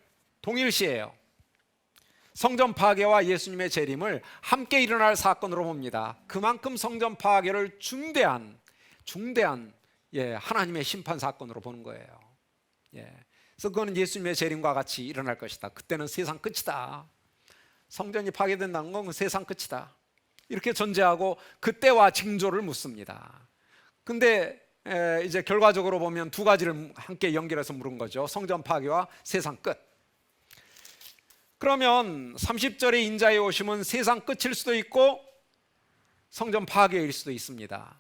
S1: 동일시해요. 성전 파괴와 예수님의 재림을 함께 일어날 사건으로 봅니다. 그만큼 성전 파괴를 중대한 하나님의 심판 사건으로 보는 거예요. 그래서 그거는 예수님의 재림과 같이 일어날 것이다. 그때는 세상 끝이다. 성전이 파괴된다는 건 세상 끝이다. 이렇게 전제하고 그때와 징조를 묻습니다. 근데 이제 결과적으로 보면 두 가지를 함께 연결해서 물은 거죠. 성전 파괴와 세상 끝. 그러면 30절의 인자의 오심은 세상 끝일 수도 있고 성전 파괴일 수도 있습니다.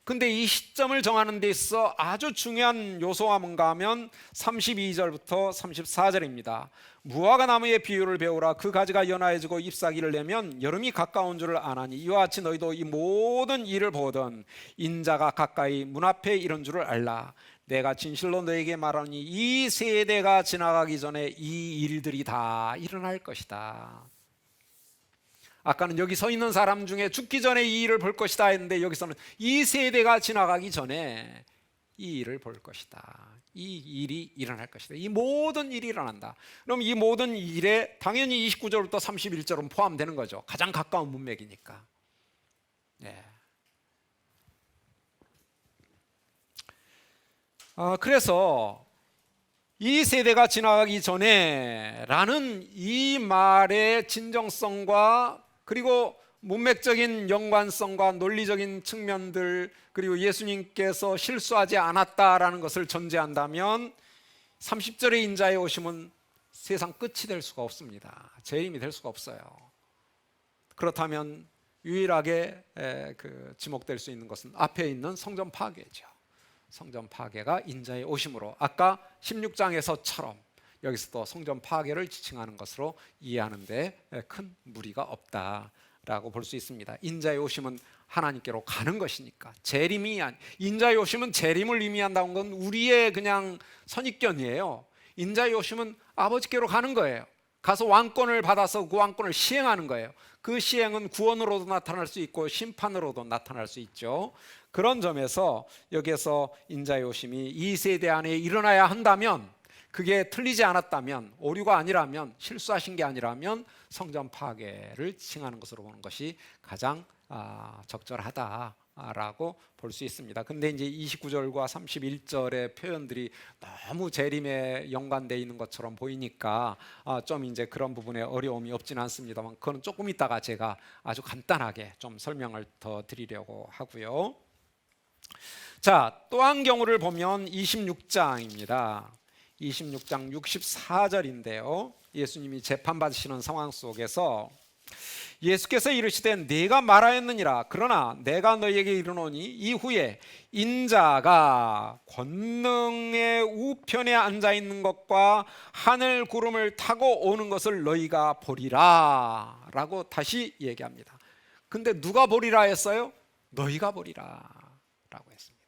S1: 근데 이 시점을 정하는 데 있어 아주 중요한 요소가 뭔가 하면 32절부터 34절입니다. 무화과 나무의 비유를 배우라. 그 가지가 연하여지고 잎사귀를 내면 여름이 가까운 줄을 아나니 이와 같이 너희도 이 모든 일을 보던 인자가 가까이 문 앞에 이른 줄을 알라. 내가 진실로 너에게 말하니 이 세대가 지나가기 전에 이 일들이 다 일어날 것이다. 아까는 여기 서 있는 사람 중에 죽기 전에 이 일을 볼 것이다 했는데 여기서는 이 세대가 지나가기 전에 이 일을 볼 것이다. 이 일이 일어날 것이다. 이 모든 일이 일어난다. 그럼 이 모든 일에 당연히 29절부터 31절은 포함되는 거죠. 가장 가까운 문맥이니까. 그래서 이 세대가 지나가기 전에 라는 이 말의 진정성과 그리고 문맥적인 연관성과 논리적인 측면들 그리고 예수님께서 실수하지 않았다라는 것을 전제한다면 30절의 인자의 오심은 세상 끝이 될 수가 없습니다. 재림이 될 수가 없어요. 그렇다면 유일하게 지목될 수 있는 것은 앞에 있는 성전 파괴죠. 성전 파괴가 인자의 오심으로 아까 16장에서처럼 여기서도 성전 파괴를 지칭하는 것으로 이해하는데 큰 무리가 없다라고 볼 수 있습니다. 인자의 오심은 하나님께로 가는 것이니까 인자의 오심은 재림을 의미한다는 건 우리의 그냥 선입견이에요. 인자의 오심은 아버지께로 가는 거예요. 가서 왕권을 받아서 그 왕권을 시행하는 거예요. 그 시행은 구원으로도 나타날 수 있고 심판으로도 나타날 수 있죠. 그런 점에서 여기에서 인자의 오심이 이 세대 안에 일어나야 한다면, 그게 틀리지 않았다면, 오류가 아니라면, 실수하신 게 아니라면 성전 파괴를 칭하는 것으로 보는 것이 가장 적절하다라고 볼 수 있습니다. 근데 이제 29절과 31절의 표현들이 너무 재림에 연관되어 있는 것처럼 보이니까 좀 이제 그런 부분에 어려움이 없지는 않습니다만, 그건 조금 이따가 제가 아주 간단하게 좀 설명을 더 드리려고 하고요. 자, 또 한 경우를 보면 26장입니다. 26장 64절인데요. 예수님이 재판받으시는 상황 속에서 예수께서 이르시되 내가 말하였느니라. 그러나 내가 너희에게 이르노니 이후에 인자가 권능의 우편에 앉아 있는 것과 하늘 구름을 타고 오는 것을 너희가 보리라 라고 다시 얘기합니다. 근데 누가 보리라 했어요? 너희가 보리라 라고 했습니다.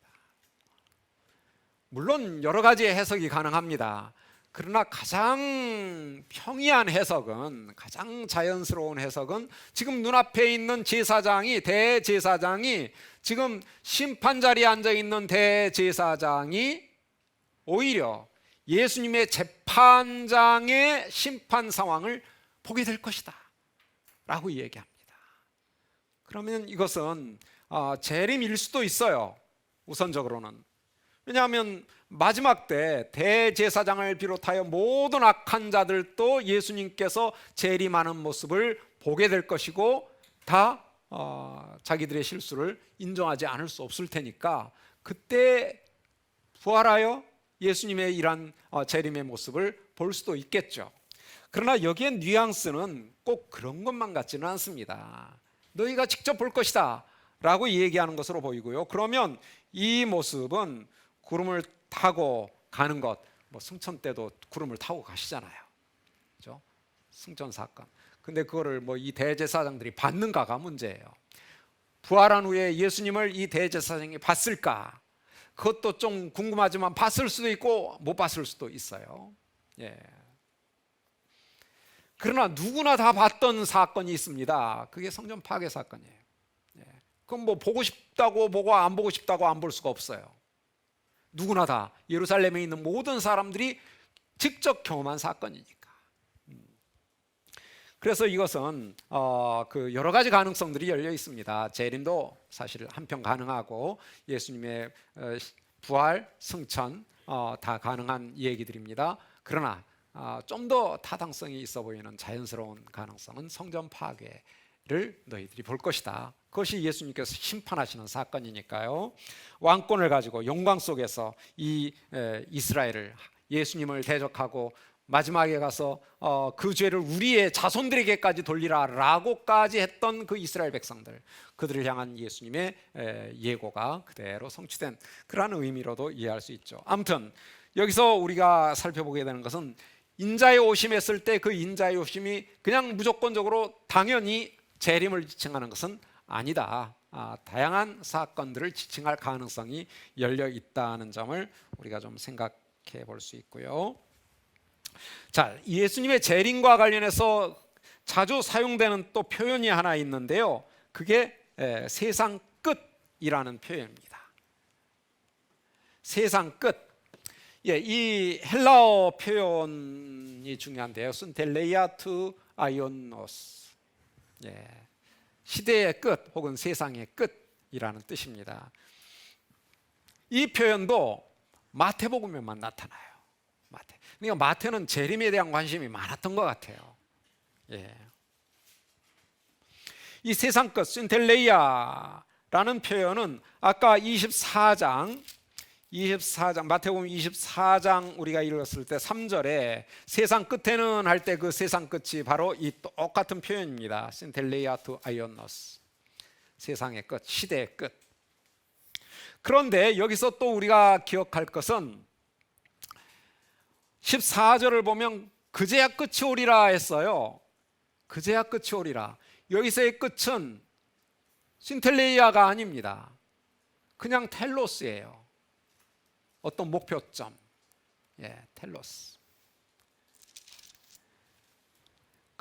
S1: 물론 여러 가지 해석이 가능합니다. 그러나 가장 평이한 해석은, 가장 자연스러운 해석은, 지금 눈앞에 있는 제사장이, 대제사장이, 지금 심판 자리에 앉아 있는 대제사장이 오히려 예수님의 재판장의 심판 상황을 보게 될 것이다 라고 얘기합니다. 그러면 이것은 재림일 수도 있어요. 우선적으로는. 왜냐하면 마지막 때 대제사장을 비롯하여 모든 악한 자들도 예수님께서 재림하는 모습을 보게 될 것이고, 다 자기들의 실수를 인정하지 않을 수 없을 테니까 그때 부활하여 예수님의 이러한 재림의 모습을 볼 수도 있겠죠. 그러나 여기에 뉘앙스는 꼭 그런 것만 같지는 않습니다. 너희가 직접 볼 것이다 라고 얘기하는 것으로 보이고요. 그러면 이 모습은 구름을 타고 가는 것, 승천 때도 구름을 타고 가시잖아요. 그렇죠? 승천 사건. 근데 그거를 이 대제사장들이 봤는가가 문제예요. 부활한 후에 예수님을 이 대제사장이 봤을까? 그것도 좀 궁금하지만 봤을 수도 있고 못 봤을 수도 있어요. 예. 그러나 누구나 다 봤던 사건이 있습니다. 그게 성전 파괴 사건이에요. 예. 그럼 보고 싶다고 보고 안 보고 싶다고 안 볼 수가 없어요. 누구나 다 예루살렘에 있는 모든 사람들이 직접 경험한 사건이니까. 그래서 이것은 그 여러 가지 가능성들이 열려 있습니다. 재림도 사실 한편 가능하고 예수님의 부활, 승천 다 가능한 얘기들입니다. 그러나 좀 더 타당성이 있어 보이는 자연스러운 가능성은 성전 파괴를 너희들이 볼 것이다. 그것이 예수님께서 심판하시는 사건이니까요. 왕권을 가지고 영광 속에서 이 이스라엘을, 예수님을 대적하고 마지막에 가서 그 죄를 우리의 자손들에게까지 돌리라 라고까지 했던 그 이스라엘 백성들, 그들을 향한 예수님의 예고가 그대로 성취된 그러한 의미로도 이해할 수 있죠. 아무튼 여기서 우리가 살펴보게 되는 것은, 인자의 오심 했을 때 그 인자의 오심이 그냥 무조건적으로 당연히 재림을 지칭하는 것은 아니다. 다양한 사건들을 지칭할 가능성이 열려 있다는 점을 우리가 좀 생각해 볼 수 있고요. 자, 예수님의 재림과 관련해서 자주 사용되는 또 표현이 하나 있는데요. 그게 세상 끝이라는 표현입니다. 세상 끝. 이 헬라어 표현이 중요한데요. 순텔레이아 투 아이오노스. 시대의 끝 혹은 세상의 끝이라는 뜻입니다. 이 표현도 마태복음에만 나타나요. 그러니까 마태는 재림에 대한 관심이 많았던 것 같아요. 이 세상 끝, 신텔레이아라는 표현은 아까 24장 마태복음 24장 우리가 읽었을 때 3절에 세상 끝에는 할 때 그 세상 끝이 바로 이 똑같은 표현입니다. 신텔레이아 투 아이오노스, 세상의 끝, 시대의 끝. 그런데 여기서 또 우리가 기억할 것은 14절을 보면 그제야 끝이 오리라 했어요. 그제야 끝이 오리라. 여기서의 끝은 신텔레이아가 아닙니다. 그냥 텔로스예요. 어떤 목표점. 텔로스.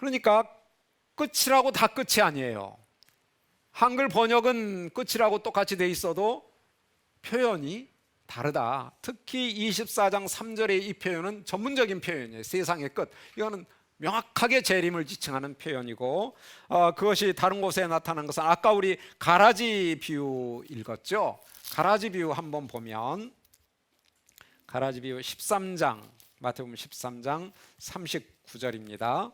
S1: 그러니까 끝이라고 다 끝이 아니에요. 한글 번역은 끝이라고 똑같이 돼 있어도 표현이 다르다. 특히 24장 3절의 이 표현은 전문적인 표현이에요. 세상의 끝. 이거는 명확하게 재림을 지칭하는 표현이고, 그것이 다른 곳에 나타난 것은 아까 우리 가라지 비유 읽었죠. 가라지 비유 한번 보면, 가라지 비유 13장, 마태복음 13장 39절입니다.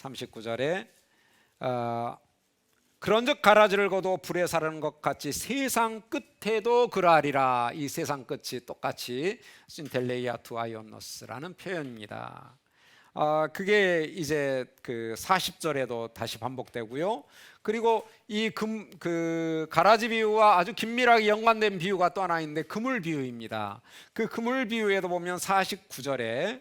S1: 39절에 그런즉 가라지를 거두어 불에 사르는 것 같이 세상 끝에도 그러하리라. 이 세상 끝이 똑같이 신텔레이아 두 아이오노스라는 표현입니다. 그게 이제 그 40절에도 다시 반복되고요. 그리고 이 그 가라지 비유와 아주 긴밀하게 연관된 비유가 또 하나 있는데 그물 비유입니다. 그 그물 비유에도 보면 49절에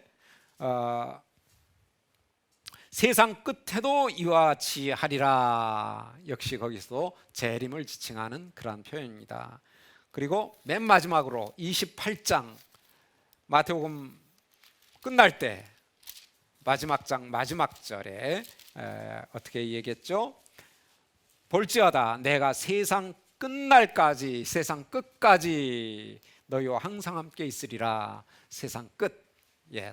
S1: 세상 끝에도 이와 같이 하리라. 역시 거기서 재림을 지칭하는 그러한 표현입니다. 그리고 맨 마지막으로 28장 마태복음 끝날 때 마지막 장 마지막 절에 어떻게 얘기했죠? 볼지어다 내가 세상 끝날까지, 세상 끝까지 너희와 항상 함께 있으리라. 세상 끝,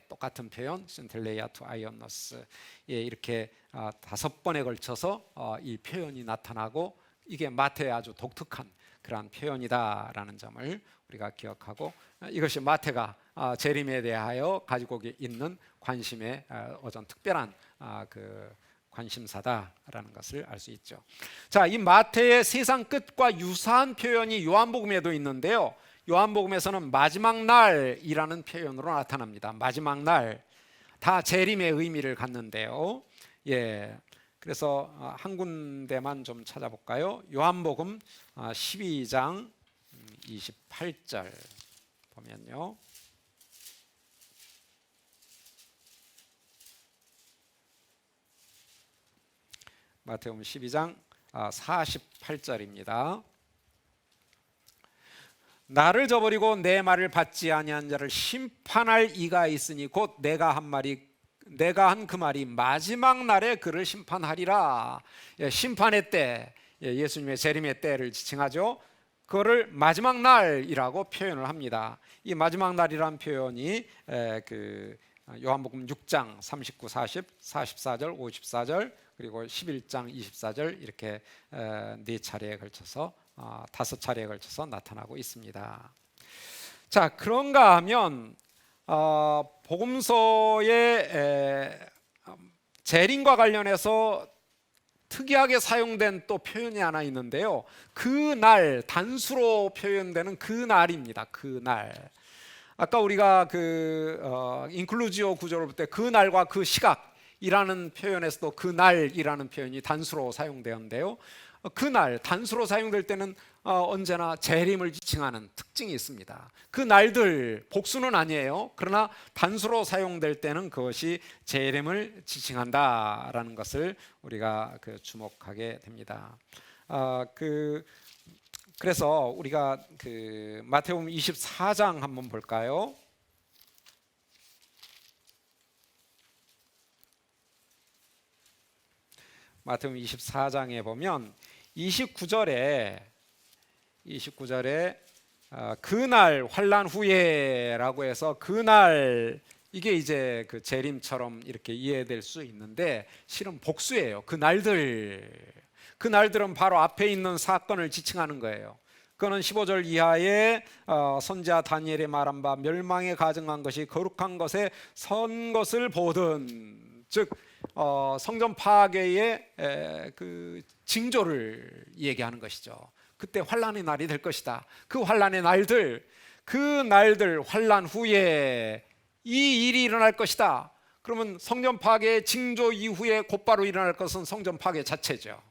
S1: 똑같은 표현 신텔레이아 투 아이오노스, 이렇게 5번에 걸쳐서 이 표현이 나타나고 이게 마태의 아주 독특한 그러한 표현이다라는 점을 우리가 기억하고, 이것이 마태가 재림에 대하여 가지고 있는 관심의 어떤 특별한 그 관심사다라는 것을 알 수 있죠. 자, 이 마태의 세상 끝과 유사한 표현이 요한복음에도 있는데요. 요한복음에서는 마지막 날이라는 표현으로 나타납니다. 마지막 날, 다 재림의 의미를 갖는데요. 그래서 한 군데만 좀 찾아볼까요? 요한복음 12장 28절 보면요. 마태복음 12장 48절입니다. 나를 저버리고 내 말을 받지 아니한 자를 심판할 이가 있으니 곧 내가 한 그 말이 마지막 날에 그를 심판하리라. 심판의 때, 예수님의 재림의 때를 지칭하죠. 그거를 마지막 날이라고 표현을 합니다. 이 마지막 날이란 표현이 그 요한복음 6장 39, 40, 44절, 54절 그리고 11장 24절 이렇게 4차례에 걸쳐서 5차례에 걸쳐서 나타나고 있습니다. 자, 그런가 하면 복음서의 재림과 관련해서 특이하게 사용된 또 표현이 하나 있는데요. 그 날, 단수로 표현되는 그 날입니다. 그 날. 아까 우리가 인클루지오 구조를 볼 때 그 날과 그 시각이라는 표현에서도 그 날이라는 표현이 단수로 사용되었는데요. 그 날, 단수로 사용될 때는 언제나 재림을 지칭하는 특징이 있습니다. 그 날들, 복수는 아니에요. 그러나 단수로 사용될 때는 그것이 재림을 지칭한다라는 것을 우리가 주목하게 됩니다. 그래서 우리가 마태복음 24장 한번 볼까요? 마태복음 24장에 보면 29절에 그날 환난 후에라고 해서 그날, 이게 이제 그 재림처럼 이렇게 이해될 수 있는데 실은 복수예요. 그 날들은 바로 앞에 있는 사건을 지칭하는 거예요. 그거는 15절 이하에 선지자 다니엘의 말한 바 멸망에 가증한 것이 거룩한 것에 선 것을 보든, 즉 성전 파괴의 그 징조를 얘기하는 것이죠. 그때 환란의 날이 될 것이다. 그 환란의 날들, 환란 후에 이 일이 일어날 것이다. 그러면 성전 파괴의 징조 이후에 곧바로 일어날 것은 성전 파괴 자체죠.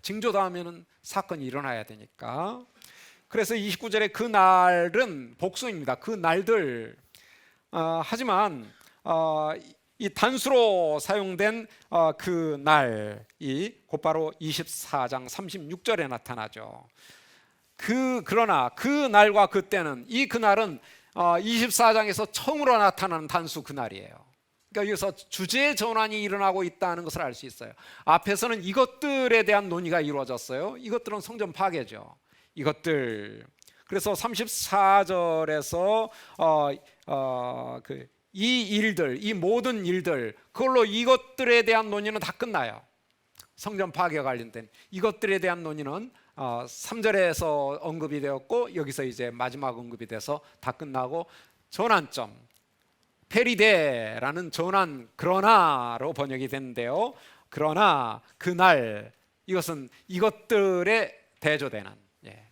S1: 징조 다음에는 사건이 일어나야 되니까. 그래서 29절에 그 날은 복수입니다. 그 날들. 하지만 이 단수로 사용된 그 날이 곧바로 24장 36절에 나타나죠. 그러나 그 날과 그때는, 이 그날은 24장에서 처음으로 나타나는 단수 그날이에요. 그러니까 여기서 주제 전환이 일어나고 있다는 것을 알 수 있어요. 앞에서는 이것들에 대한 논의가 이루어졌어요. 이것들은 성전 파괴죠. 이것들. 그래서 34절에서 이 일들, 이 모든 일들, 그걸로 이것들에 대한 논의는 다 끝나요. 성전 파괴와 관련된 이것들에 대한 논의는 3절에서 언급이 되었고, 여기서 이제 마지막 언급이 돼서 다 끝나고, 전환점, 페리데라는 전환, 그러나로 번역이 됐는데요. 그러나 그날, 이것은 이것들의 대조되는,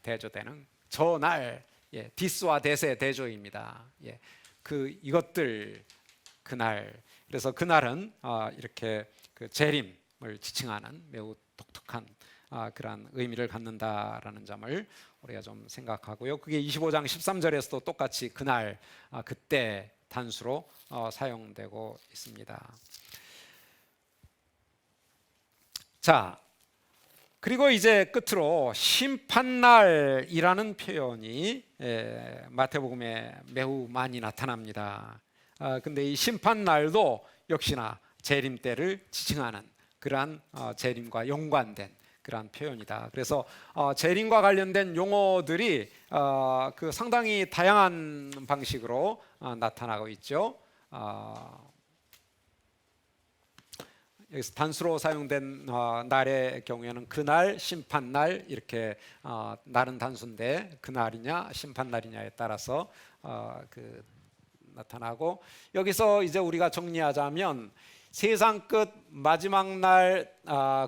S1: 대조되는 저날, 디스와 데스의 대조입니다. 이것들 그날. 그래서 그날은 이렇게 그 재림을 지칭하는 매우 독특한 그러한 의미를 갖는다라는 점을 우리가 좀 생각하고요. 그게 25장 13절에서도 똑같이 그날, 그때 단수로 사용되고 있습니다. 자, 그리고 이제 끝으로 심판날이라는 표현이 마태복음에 매우 많이 나타납니다. 근데 이 심판날도 역시나 재림 때를 지칭하는 그러한 재림과 연관된 그러한 표현이다. 그래서 재림과 관련된 용어들이 그 상당히 다양한 방식으로 나타나고 있죠. 여기서 단수로 사용된 날의 경우에는 그날, 심판날, 이렇게 날은 단수인데 그날이냐 심판날이냐에 따라서 나타나고, 여기서 이제 우리가 정리하자면 세상 끝, 마지막 날,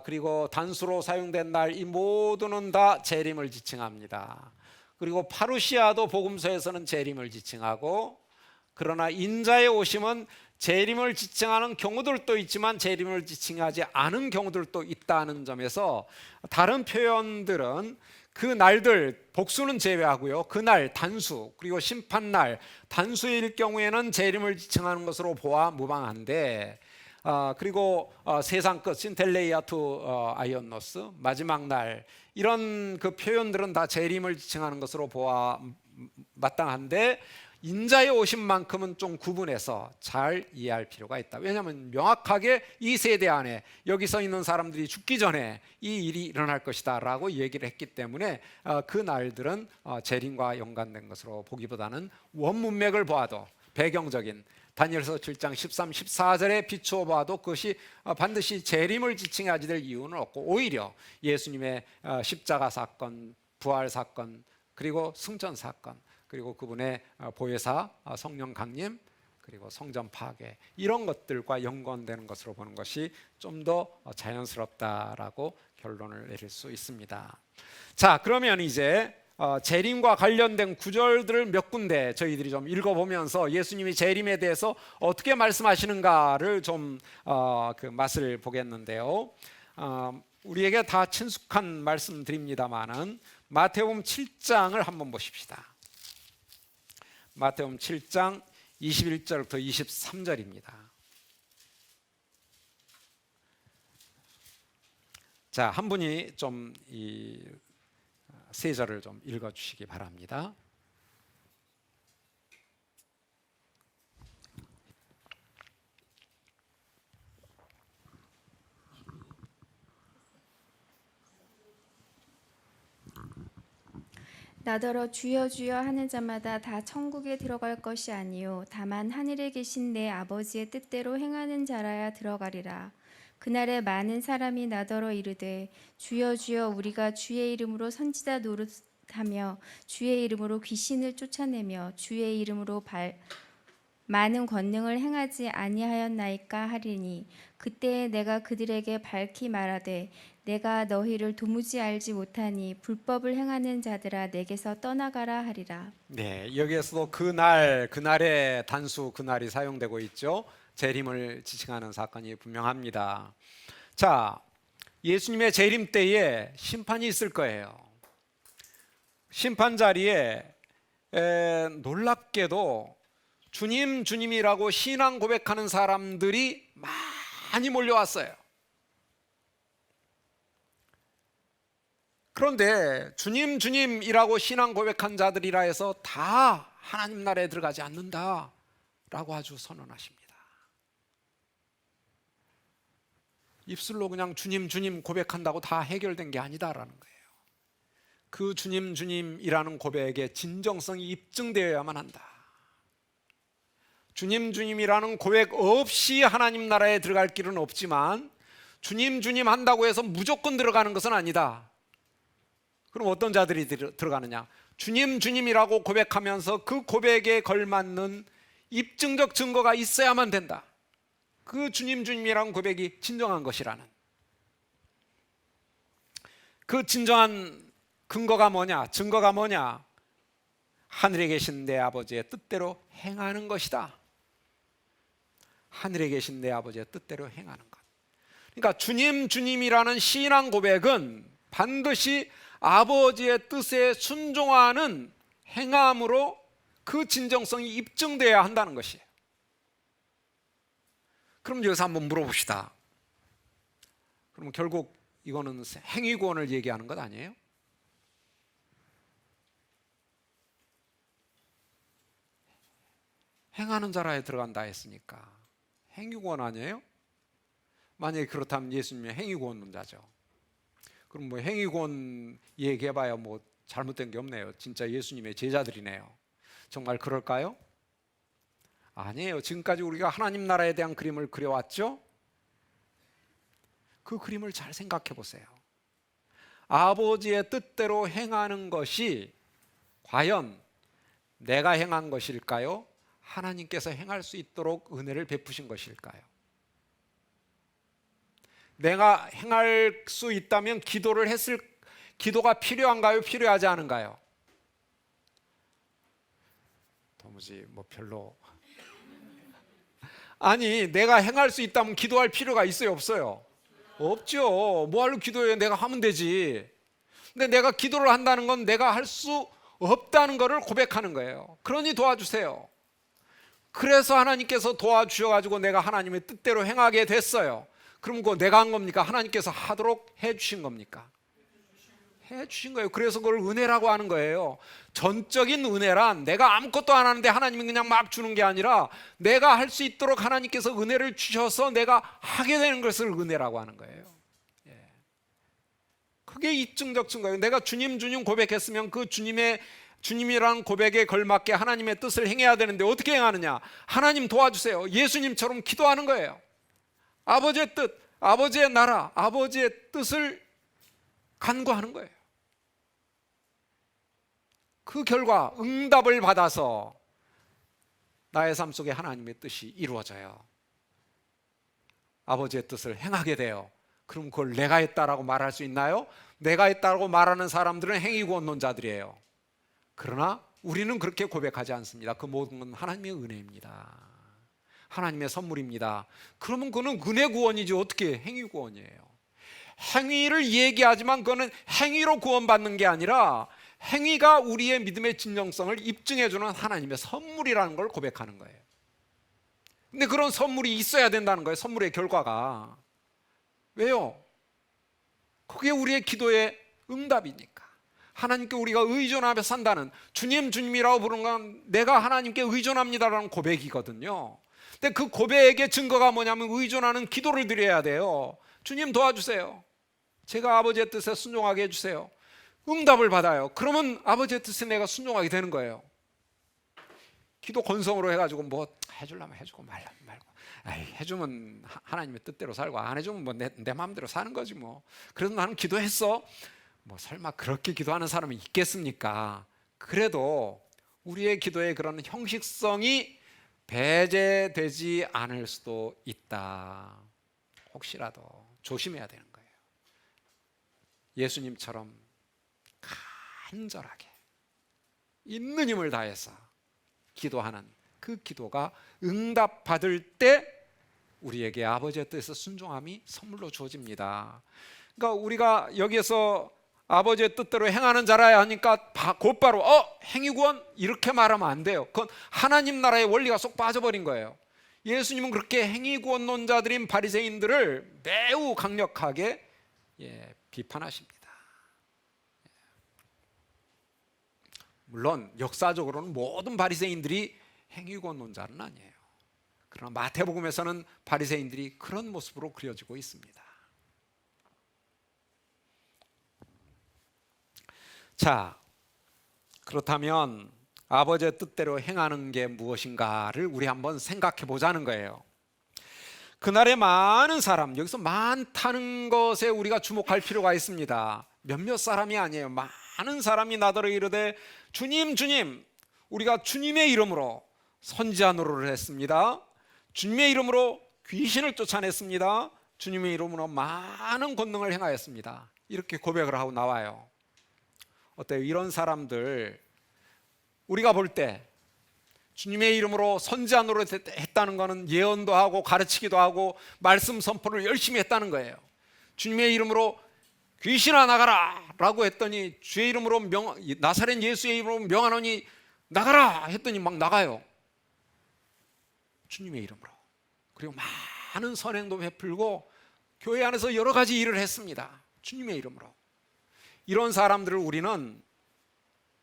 S1: 그리고 단수로 사용된 날, 이 모두는 다 재림을 지칭합니다. 그리고 파루시아도 복음서에서는 재림을 지칭하고, 그러나 인자의 오심은 재림을 지칭하는 경우들도 있지만 재림을 지칭하지 않은 경우들도 있다는 점에서 다른 표현들은 그 날들, 복수는 제외하고요, 그날, 단수, 그리고 심판날, 단수일 경우에는 재림을 지칭하는 것으로 보아 무방한데, 그리고 세상 끝, 신텔레이아투 아이언노스, 마지막 날, 이런 그 표현들은 다 재림을 지칭하는 것으로 보아 마땅한데, 인자의 오심만큼은 좀 구분해서 잘 이해할 필요가 있다. 왜냐하면 명확하게 이 세대 안에 여기서 있는 사람들이 죽기 전에 이 일이 일어날 것이다 라고 얘기를 했기 때문에 그 날들은 재림과 연관된 것으로 보기보다는 원문맥을 보아도, 배경적인 다니엘서 7장 13, 14절에 비추어 봐도 그것이 반드시 재림을 지칭하지 될 이유는 없고, 오히려 예수님의 십자가 사건, 부활 사건, 그리고 승천 사건, 그리고 그분의 보혜사, 성령 강림, 그리고 성전 파괴, 이런 것들과 연관되는 것으로 보는 것이 좀 더 자연스럽다라고 결론을 내릴 수 있습니다. 자, 그러면 이제 재림과 관련된 구절들을 몇 군데 저희들이 좀 읽어보면서 예수님이 재림에 대해서 어떻게 말씀하시는가를 좀 그 맛을 보겠는데요. 우리에게 다 친숙한 말씀드립니다만은 마태복음 7장을 한번 보십시다. 마태복음 7장 21절부터 23절입니다. 자, 한 분이 좀 이 세 절을 좀 읽어 주시기 바랍니다.
S2: 나더러 주여 주여 하는 자마다 다 천국에 들어갈 것이 아니요 다만 하늘에 계신 내 아버지의 뜻대로 행하는 자라야 들어가리라. 그날에 많은 사람이 나더러 이르되 주여 주여 우리가 주의 이름으로 선지자 노릇하며 주의 이름으로 귀신을 쫓아내며 주의 이름으로 많은 권능을 행하지 아니하였나이까 하리니, 그때에 내가 그들에게 밝히 말하되 내가 너희를 도무지 알지 못하니 불법을 행하는 자들아 내게서 떠나가라 하리라.
S1: 네, 여기에서도 그날, 그날의 단수, 그날이 사용되고 있죠. 재림을 지칭하는 사건이 분명합니다. 자, 예수님의 재림 때에 심판이 있을 거예요. 심판 자리에 놀랍게도 주님, 주님이라고 신앙 고백하는 사람들이 많이 몰려왔어요. 그런데 주님 주님이라고 신앙 고백한 자들이라 해서 다 하나님 나라에 들어가지 않는다라고 아주 선언하십니다. 입술로 그냥 주님 주님 고백한다고 다 해결된 게 아니다라는 거예요. 그 주님 주님이라는 고백의 진정성이 입증되어야만 한다. 주님 주님이라는 고백 없이 하나님 나라에 들어갈 길은 없지만 주님 주님 한다고 해서 무조건 들어가는 것은 아니다. 그럼 어떤 자들이 들어가느냐? 주님 주님이라고 고백하면서 그 고백에 걸맞는 입증적 증거가 있어야만 된다. 그 주님 주님이라는 고백이 진정한 것이라는, 그 진정한 근거가 뭐냐, 증거가 뭐냐? 하늘에 계신 내 아버지의 뜻대로 행하는 것이다. 하늘에 계신 내 아버지의 뜻대로 행하는 것. 그러니까 주님 주님이라는 신앙 고백은 반드시 아버지의 뜻에 순종하는 행함으로 그 진정성이 입증되어야 한다는 것이에요. 그럼 여기서 한번 물어봅시다. 그럼 결국 이거는 행위구원을 얘기하는 것 아니에요? 행하는 자라에 들어간다 했으니까 행위구원 아니에요? 만약에 그렇다면 예수님이 행위구원자죠. 그럼 뭐 행위구원 얘기해봐야 뭐 잘못된 게 없네요. 진짜 예수님의 제자들이네요. 정말 그럴까요? 아니에요. 지금까지 우리가 하나님 나라에 대한 그림을 그려왔죠? 그 그림을 잘 생각해 보세요. 아버지의 뜻대로 행하는 것이 과연 내가 행한 것일까요? 하나님께서 행할 수 있도록 은혜를 베푸신 것일까요? 내가 행할 수 있다면 기도가 필요한가요? 필요하지 않은가요? 도무지 뭐 별로. 아니, 내가 행할 수 있다면 기도할 필요가 있어요, 없어요? 없죠. 뭐하러 기도해? 내가 하면 되지. 근데 내가 기도를 한다는 건 내가 할 수 없다는 것을 고백하는 거예요. 그러니 도와주세요. 그래서 하나님께서 도와주셔가지고 내가 하나님의 뜻대로 행하게 됐어요. 그럼 그거 내가 한 겁니까? 하나님께서 하도록 해주신 겁니까? 해주신 거예요. 그래서 그걸 은혜라고 하는 거예요. 전적인 은혜란 내가 아무것도 안 하는데 하나님이 그냥 막 주는 게 아니라 내가 할 수 있도록 하나님께서 은혜를 주셔서 내가 하게 되는 것을 은혜라고 하는 거예요. 그게 입증적 증거예요. 내가 주님 주님 고백했으면 그 주님이라는 고백에 걸맞게 하나님의 뜻을 행해야 되는데 어떻게 행하느냐? 하나님 도와주세요. 예수님처럼 기도하는 거예요. 아버지의 뜻, 아버지의 나라, 아버지의 뜻을 간구하는 거예요. 그 결과 응답을 받아서 나의 삶 속에 하나님의 뜻이 이루어져요. 아버지의 뜻을 행하게 돼요. 그럼 그걸 내가 했다라고 말할 수 있나요? 내가 했다고 말하는 사람들은 행위구원론자들이에요. 그러나 우리는 그렇게 고백하지 않습니다. 그 모든 건 하나님의 은혜입니다. 하나님의 선물입니다. 그러면 그거는 은혜 구원이지 어떻게 행위 구원이에요? 행위를 얘기하지만 그거는 행위로 구원받는 게 아니라 행위가 우리의 믿음의 진정성을 입증해주는 하나님의 선물이라는 걸 고백하는 거예요. 근데 그런 선물이 있어야 된다는 거예요. 선물의 결과가. 왜요? 그게 우리의 기도의 응답이니까. 하나님께 우리가 의존하며 산다는, 주님 주님이라고 부르는 건 내가 하나님께 의존합니다라는 고백이거든요. 근데 그 고백의 증거가 뭐냐면 의존하는 기도를 드려야 돼요. 주님 도와주세요. 제가 아버지의 뜻에 순종하게 해주세요. 응답을 받아요. 그러면 아버지의 뜻에 내가 순종하게 되는 거예요. 기도 건성으로 해가지고 뭐 해주려면 해주고 말고 해주면 하나님의 뜻대로 살고 안 해주면 뭐 내 마음대로 사는 거지 뭐. 그래도 나는 기도했어. 뭐 설마 그렇게 기도하는 사람이 있겠습니까? 그래도 우리의 기도에 그런 형식성이 배제되지 않을 수도 있다. 혹시라도 조심해야 되는 거예요. 예수님처럼 간절하게 있는 힘을 다해서 기도하는 그 기도가 응답받을 때 우리에게 아버지의 뜻에 순종함이 선물로 주어집니다. 그러니까 우리가 여기에서 아버지의 뜻대로 행하는 자라야 하니까 곧바로 행위구원 이렇게 말하면 안 돼요. 그건 하나님 나라의 원리가 쏙 빠져버린 거예요. 예수님은 그렇게 행위구원론자들인 바리새인들을 매우 강력하게 비판하십니다. 물론 역사적으로는 모든 바리새인들이 행위권론자는 아니에요. 그러나 마태복음에서는 바리새인들이 그런 모습으로 그려지고 있습니다. 자, 그렇다면 아버지의 뜻대로 행하는 게 무엇인가를 우리 한번 생각해 보자는 거예요. 그날의 많은 사람, 여기서 많다는 것에 우리가 주목할 필요가 있습니다. 몇몇 사람이 아니에요. 많은 사람이 나더러 이르되 주님 주님, 우리가 주님의 이름으로 선지자 노릇을 했습니다. 주님의 이름으로 귀신을 쫓아냈습니다. 주님의 이름으로 많은 권능을 행하였습니다. 이렇게 고백을 하고 나와요. 어때요? 이런 사람들 우리가 볼 때 주님의 이름으로 선지자 노릇을 했다는 것은 예언도 하고 가르치기도 하고 말씀 선포를 열심히 했다는 거예요. 주님의 이름으로 귀신아 나가라 라고 했더니 주의 이름으로 나사렛 예수의 이름으로 명하노니 나가라 했더니 막 나가요. 주님의 이름으로. 그리고 많은 선행도 베풀고 교회 안에서 여러 가지 일을 했습니다. 주님의 이름으로. 이런 사람들을 우리는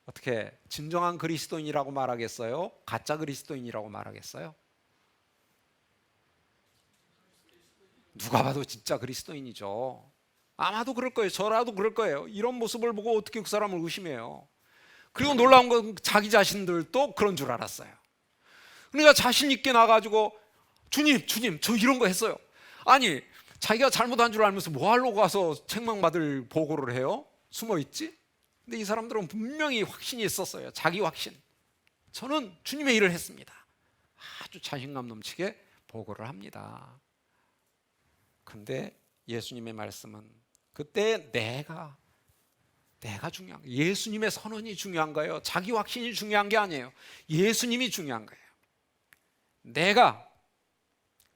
S1: 어떻게 진정한 그리스도인이라고 말하겠어요? 가짜 그리스도인이라고 말하겠어요? 누가 봐도 진짜 그리스도인이죠. 아마도 그럴 거예요. 저라도 그럴 거예요. 이런 모습을 보고 어떻게 그 사람을 의심해요? 그리고 놀라운 건 자기 자신들도 그런 줄 알았어요. 그러니까 자신 있게 나가지고 주님 저 이런 거 했어요. 아니 자기가 잘못한 줄 알면서 뭐하러 가서 책망받을 보고를 해요? 숨어 있지? 근데 이 사람들은 분명히 확신이 있었어요. 자기 확신. 저는 주님의 일을 했습니다. 아주 자신감 넘치게 보고를 합니다. 근데 예수님의 말씀은 그때 내가 중요한 거예요. 예수님의 선언이 중요한 거예요. 자기 확신이 중요한 게 아니에요. 예수님이 중요한 거예요. 내가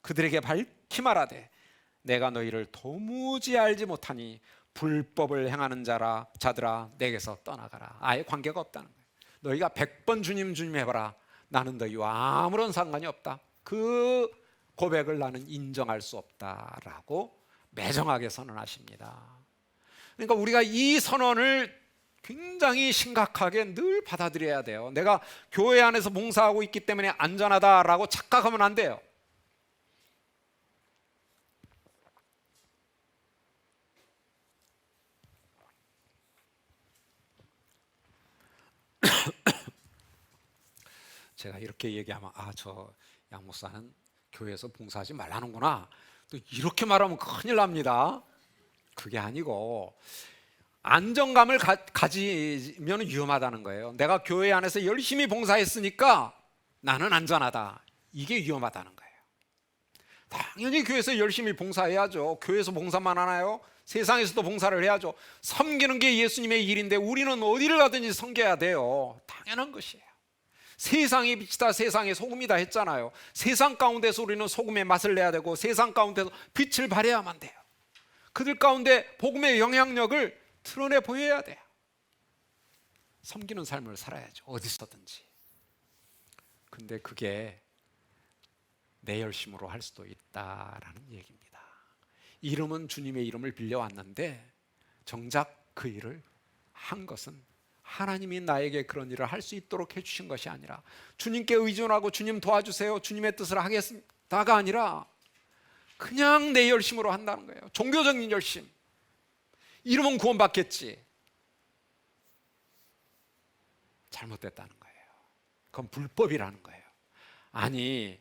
S1: 그들에게 밝히 말하되 내가 너희를 도무지 알지 못하니 불법을 행하는 자들아 내게서 떠나가라. 아예 관계가 없다는 거예요. 너희가 100번 주님 해봐라. 나는 너희와 아무런 상관이 없다. 그 고백을 나는 인정할 수 없다라고 매정하게 선언하십니다. 그러니까 우리가 이 선언을 굉장히 심각하게 늘 받아들여야 돼요. 내가 교회 안에서 봉사하고 있기 때문에 안전하다라고 착각하면 안 돼요. 제가 이렇게 얘기하면 저 양 목사는 교회에서 봉사하지 말라는구나. 또 이렇게 말하면 큰일 납니다. 그게 아니고 안정감을 가지면 위험하다는 거예요. 내가 교회 안에서 열심히 봉사했으니까 나는 안전하다. 이게 위험하다는 거예요. 당연히 교회에서 열심히 봉사해야죠. 교회에서 봉사만 하나요? 세상에서도 봉사를 해야죠. 섬기는 게 예수님의 일인데 우리는 어디를 가든지 섬겨야 돼요. 당연한 것이에요. 세상의 빛이다 세상의 소금이다 했잖아요. 세상 가운데서 우리는 소금의 맛을 내야 되고 세상 가운데서 빛을 발해야만 돼요. 그들 가운데 복음의 영향력을 드러내 보여야 돼요. 섬기는 삶을 살아야죠. 어디서든지. 근데 그게 내 열심으로 할 수도 있다라는 얘기입니다. 이름은 주님의 이름을 빌려왔는데 정작 그 일을 한 것은 하나님이 나에게 그런 일을 할 수 있도록 해주신 것이 아니라 주님께 의존하고 주님 도와주세요 주님의 뜻을 하겠다가 아니라 그냥 내 열심으로 한다는 거예요. 종교적인 열심. 이름은 구원받겠지. 잘못됐다는 거예요. 그건 불법이라는 거예요. 아니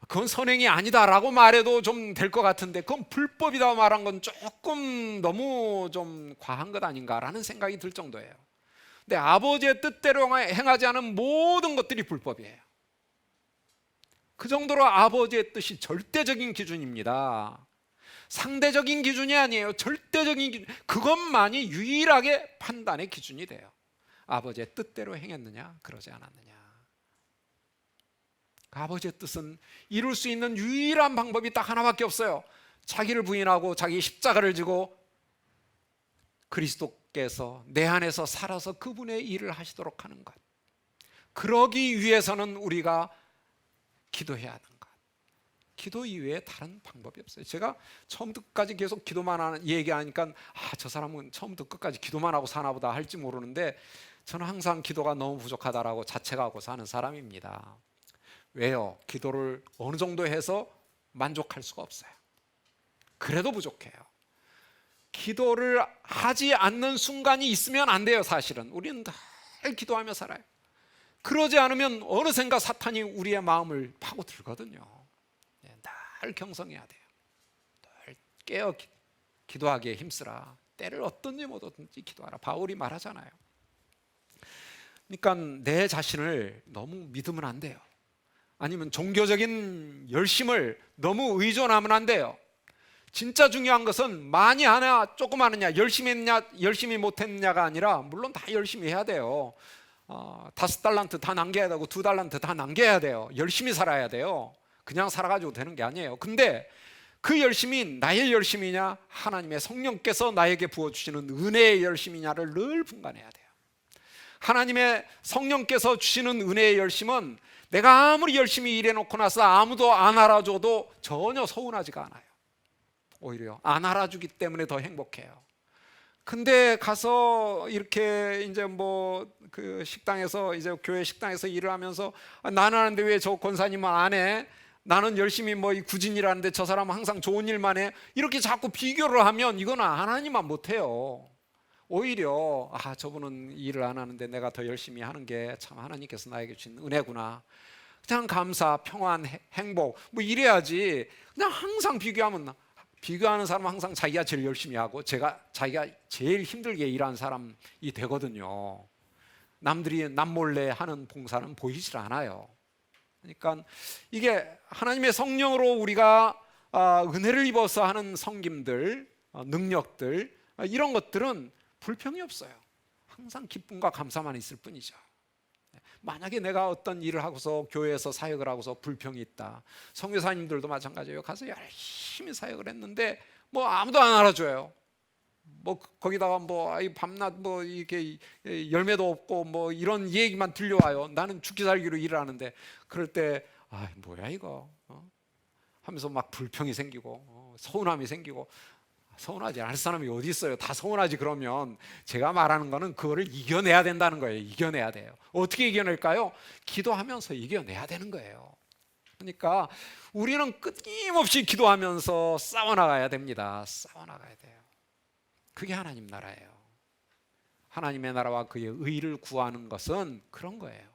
S1: 그건 선행이 아니다라고 말해도 좀 될 것 같은데 그건 불법이다 말한 건 조금 너무 좀 과한 것 아닌가라는 생각이 들 정도예요. 근데 아버지의 뜻대로 행하지 않은 모든 것들이 불법이에요. 그 정도로 아버지의 뜻이 절대적인 기준입니다. 상대적인 기준이 아니에요. 절대적인 기준. 그것만이 유일하게 판단의 기준이 돼요. 아버지의 뜻대로 행했느냐 그러지 않았느냐. 아버지의 뜻은 이룰 수 있는 유일한 방법이 딱 하나밖에 없어요. 자기를 부인하고 자기 십자가를 지고 그리스도께서 내 안에서 살아서 그분의 일을 하시도록 하는 것. 그러기 위해서는 우리가 기도해야 하는 것. 기도 이외에 다른 방법이 없어요. 제가 처음부터 끝까지 계속 기도만 하는 얘기하니까 저 사람은 처음부터 끝까지 기도만 하고 사나 보다 할지 모르는데 저는 항상 기도가 너무 부족하다라고 자책하고 사는 사람입니다. 왜요? 기도를 어느 정도 해서 만족할 수가 없어요. 그래도 부족해요. 기도를 하지 않는 순간이 있으면 안 돼요. 사실은 우리는 늘 기도하며 살아요. 그러지 않으면 어느샌가 사탄이 우리의 마음을 파고들거든요. 늘 경성해야 돼요. 늘 깨어 기도하기에 힘쓰라. 때를 어떤지 뭐든지 기도하라. 바울이 말하잖아요. 그러니까 내 자신을 너무 믿으면 안 돼요. 아니면 종교적인 열심을 너무 의존하면 안 돼요. 진짜 중요한 것은 많이 하냐 조금 하느냐, 열심히 했냐 열심히 못했냐가 아니라, 물론 다 열심히 해야 돼요. 5달란트 다 남겨야 되고 2달란트 다 남겨야 돼요. 열심히 살아야 돼요. 그냥 살아가지고 되는 게 아니에요. 근데 그 열심이 나의 열심이냐, 하나님의 성령께서 나에게 부어주시는 은혜의 열심이냐를 늘 분간해야 돼요. 하나님의 성령께서 주시는 은혜의 열심은 내가 아무리 열심히 일해놓고 나서 아무도 안 알아줘도 전혀 서운하지가 않아요. 오히려 안 알아주기 때문에 더 행복해요. 근데 가서 이렇게 이제 뭐 그 식당에서, 이제 교회 식당에서 일을 하면서 나는 하는데 왜 저 권사님은 안 해? 나는 열심히 뭐 구진이라는데 저 사람은 항상 좋은 일만 해. 이렇게 자꾸 비교를 하면 이거는 하나님만 못해요. 오히려 저분은 일을 안 하는데 내가 더 열심히 하는 게 참 하나님께서 나에게 주신 은혜구나. 그냥 감사, 평안, 행복 뭐 이래야지. 그냥 항상 비교하는 사람은 항상 자기가 제일 열심히 하고 자기가 제일 힘들게 일하는 사람이 되거든요. 남들이 남몰래 하는 봉사는 보이질 않아요. 그러니까 이게 하나님의 성령으로 우리가 은혜를 입어서 하는 섬김들, 능력들, 이런 것들은 불평이 없어요. 항상 기쁨과 감사만 있을 뿐이죠. 만약에 내가 어떤 일을 하고서 교회에서 사역을 하고서 불평이 있다, 선교사님들도 마찬가지예요. 가서 열심히 사역을 했는데 뭐 아무도 안 알아줘요. 뭐 거기다가 뭐 밤낮 뭐 이렇게 열매도 없고 뭐 이런 얘기만 들려와요. 나는 죽기 살기로 일을 하는데, 그럴 때 뭐야 이거 하면서 막 불평이 생기고 서운함이 생기고. 서운하지 않을 사람이 어디 있어요? 다 서운하지. 그러면 제가 말하는 거는 그거를 이겨내야 된다는 거예요. 이겨내야 돼요. 어떻게 이겨낼까요? 기도하면서 이겨내야 되는 거예요. 그러니까 우리는 끊임없이 기도하면서 싸워나가야 됩니다. 싸워나가야 돼요. 그게 하나님 나라예요. 하나님의 나라와 그의 의를 구하는 것은 그런 거예요.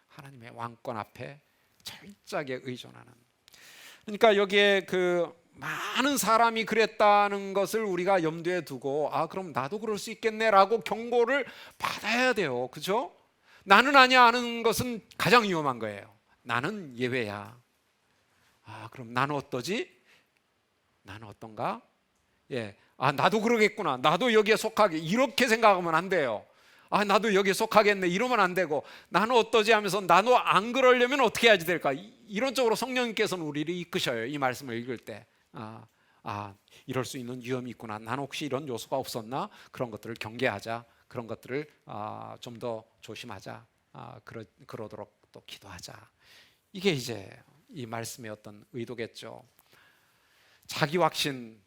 S1: 하나님의 왕권 앞에 철저하게 의존하는. 그러니까 여기에 많은 사람이 그랬다는 것을 우리가 염두에 두고 그럼 나도 그럴 수 있겠네라고 경고를 받아야 돼요. 그죠? 나는 아니야 하는 것은 가장 위험한 거예요. 나는 예외야. 그럼 나는 어떠지? 나는 어떤가? 나도 그러겠구나. 나도 여기에 속하게, 이렇게 생각하면 안 돼요. 나도 여기에 속하겠네, 이러면 안 되고, 나는 어떠지 하면서 나도 안 그러려면 어떻게 해야지 될까? 이런 쪽으로 성령님께서는 우리를 이끄셔요. 이 말씀을 읽을 때 이럴 수 있는 위험이 있구나. 나는 혹시 이런 요소가 없었나? 그런 것들을 경계하자. 그런 것들을 좀 더 조심하자. 그러도록 또 기도하자. 이게 이제 이 말씀의 어떤 의도겠죠. 자기 확신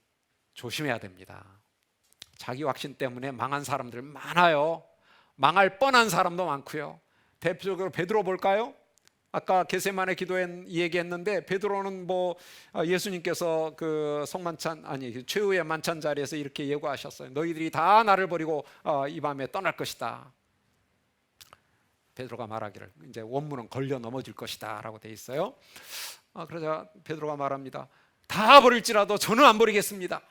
S1: 조심해야 됩니다. 자기 확신 때문에 망한 사람들 많아요. 망할 뻔한 사람도 많고요. 대표적으로 베드로 볼까요? 아까 겟세마네 기도에 얘기했는데, 베드로는 뭐 예수님께서 그 성만찬 최후의 만찬 자리에서 이렇게 예고하셨어요. 너희들이 다 나를 버리고 이 밤에 떠날 것이다. 베드로가 말하기를, 이제 원문은 걸려 넘어질 것이다라고 돼 있어요. 그러자 베드로가 말합니다. 다 버릴지라도 저는 안 버리겠습니다.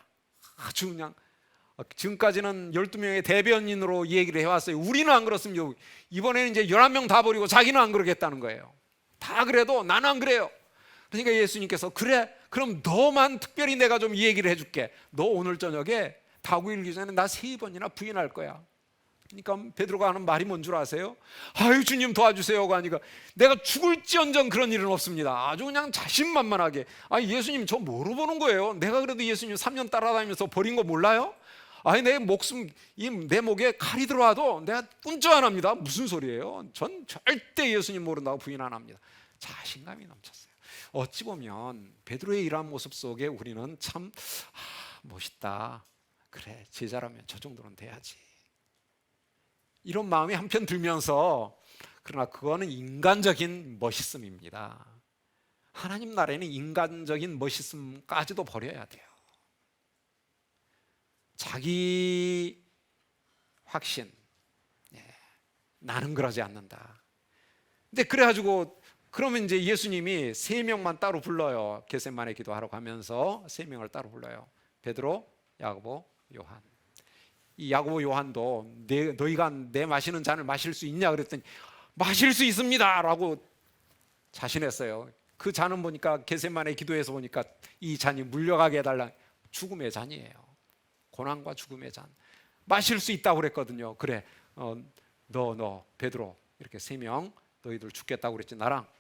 S1: 아주 그냥 지금까지는 12명의 대변인으로 얘기를 해왔어요. 우리는 안 그렇습니다. 이번에는 이제 11명 다 버리고 자기는 안 그러겠다는 거예요. 다 그래도 나는 안 그래요. 그러니까 예수님께서 그래, 그럼 너만 특별히 내가 좀 얘기를 해줄게. 너 오늘 저녁에 다구 일기 전에 나 3번이나 부인할 거야. 그러니까 베드로가 하는 말이 뭔 줄 아세요? 아유 주님 도와주세요가 아니라, 내가 죽을지언정 그런 일은 없습니다. 아주 그냥 자신만만하게, 예수님 저 뭐로 보는 거예요? 내가 그래도 예수님 3년 따라다니면서 버린 거 몰라요? 내 목숨, 내 목에 칼이 들어와도 내가 꿈쩍 안 합니다. 무슨 소리예요? 전 절대 예수님 모른다고 부인 안 합니다. 자신감이 넘쳤어요. 어찌 보면 베드로의 이러한 모습 속에 우리는 참 멋있다. 그래, 제자라면 저 정도는 돼야지. 이런 마음이 한편 들면서, 그러나 그거는 인간적인 멋있음입니다. 하나님 나라에는 인간적인 멋있음까지도 버려야 돼요. 자기 확신, 나는 그러지 않는다. 근데 그래가지고 그러면 이제 예수님이 세 명만 따로 불러요. 겟세마네 기도하러 가면서 세 명을 따로 불러요. 베드로, 야고보, 요한. 이 야고보, 요한도 너희가 내 마시는 잔을 마실 수 있냐 그랬더니 마실 수 있습니다 라고 자신했어요. 그 잔은 보니까 겟세마네 기도에서 보니까 이 잔이 물려가게 해달라, 죽음의 잔이에요. 고난과 죽음의 잔. 마실 수 있다고 그랬거든요. 그래, 너 베드로, 이렇게 세 명 너희들 죽겠다고 그랬지,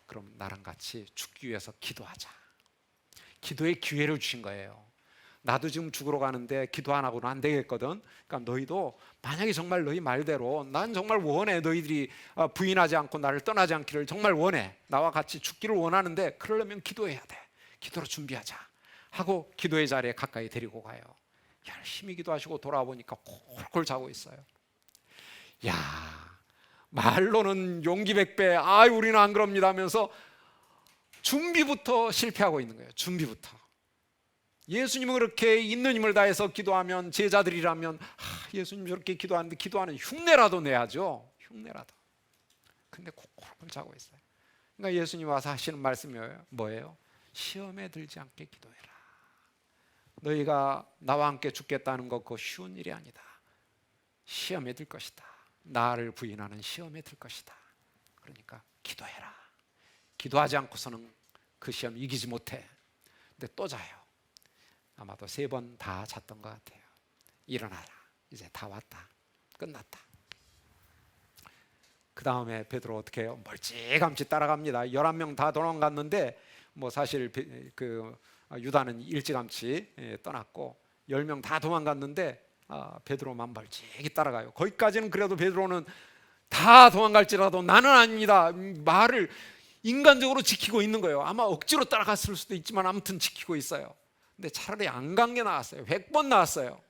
S1: 그럼 나랑 같이 죽기 위해서 기도하자. 기도의 기회를 주신 거예요. 나도 지금 죽으러 가는데 기도 안 하고는 안 되겠거든. 그러니까 너희도 만약에 정말 너희 말대로, 난 정말 원해, 너희들이 부인하지 않고 나를 떠나지 않기를 정말 원해, 나와 같이 죽기를 원하는데 그러려면 기도해야 돼. 기도로 준비하자 하고 기도의 자리에 가까이 데리고 가요. 열심히 기도하시고 돌아와 보니까 콜콜 자고 있어요. 야, 말로는 용기 100배, 우리는 안 그럽니다 하면서 준비부터 실패하고 있는 거예요. 준비부터. 예수님은 그렇게 있는 힘을 다해서 기도하면, 제자들이라면 예수님 저렇게 기도하는데 기도하는 흉내라도 내야죠. 흉내라도. 근데 콜콜 자고 있어요. 그러니까 예수님 와서 하시는 말씀이 뭐예요? 시험에 들지 않게 기도해라. 너희가 나와 함께 죽겠다는 거 그거 쉬운 일이 아니다. 시험에 들 것이다. 나를 부인하는 시험에 들 것이다. 그러니까 기도해라. 기도하지 않고서는 그 시험 이기지 못해. 근데 또 자요. 아마도 3번 다 잤던 것 같아요. 일어나라. 이제 다 왔다. 끝났다. 그 다음에 베드로 어떻게 해요? 멀찌감치 따라갑니다. 11명 다 도망갔는데 뭐 사실 그 유다는 일찌감치 떠났고 10명 다 도망갔는데 베드로만 멀찍이 따라가요. 거기까지는 그래도 베드로는 다 도망갈지라도 나는 아닙니다, 말을 인간적으로 지키고 있는 거예요. 아마 억지로 따라갔을 수도 있지만 아무튼 지키고 있어요. 근데 차라리 안 간 게 나았어요. 100번 나았어요.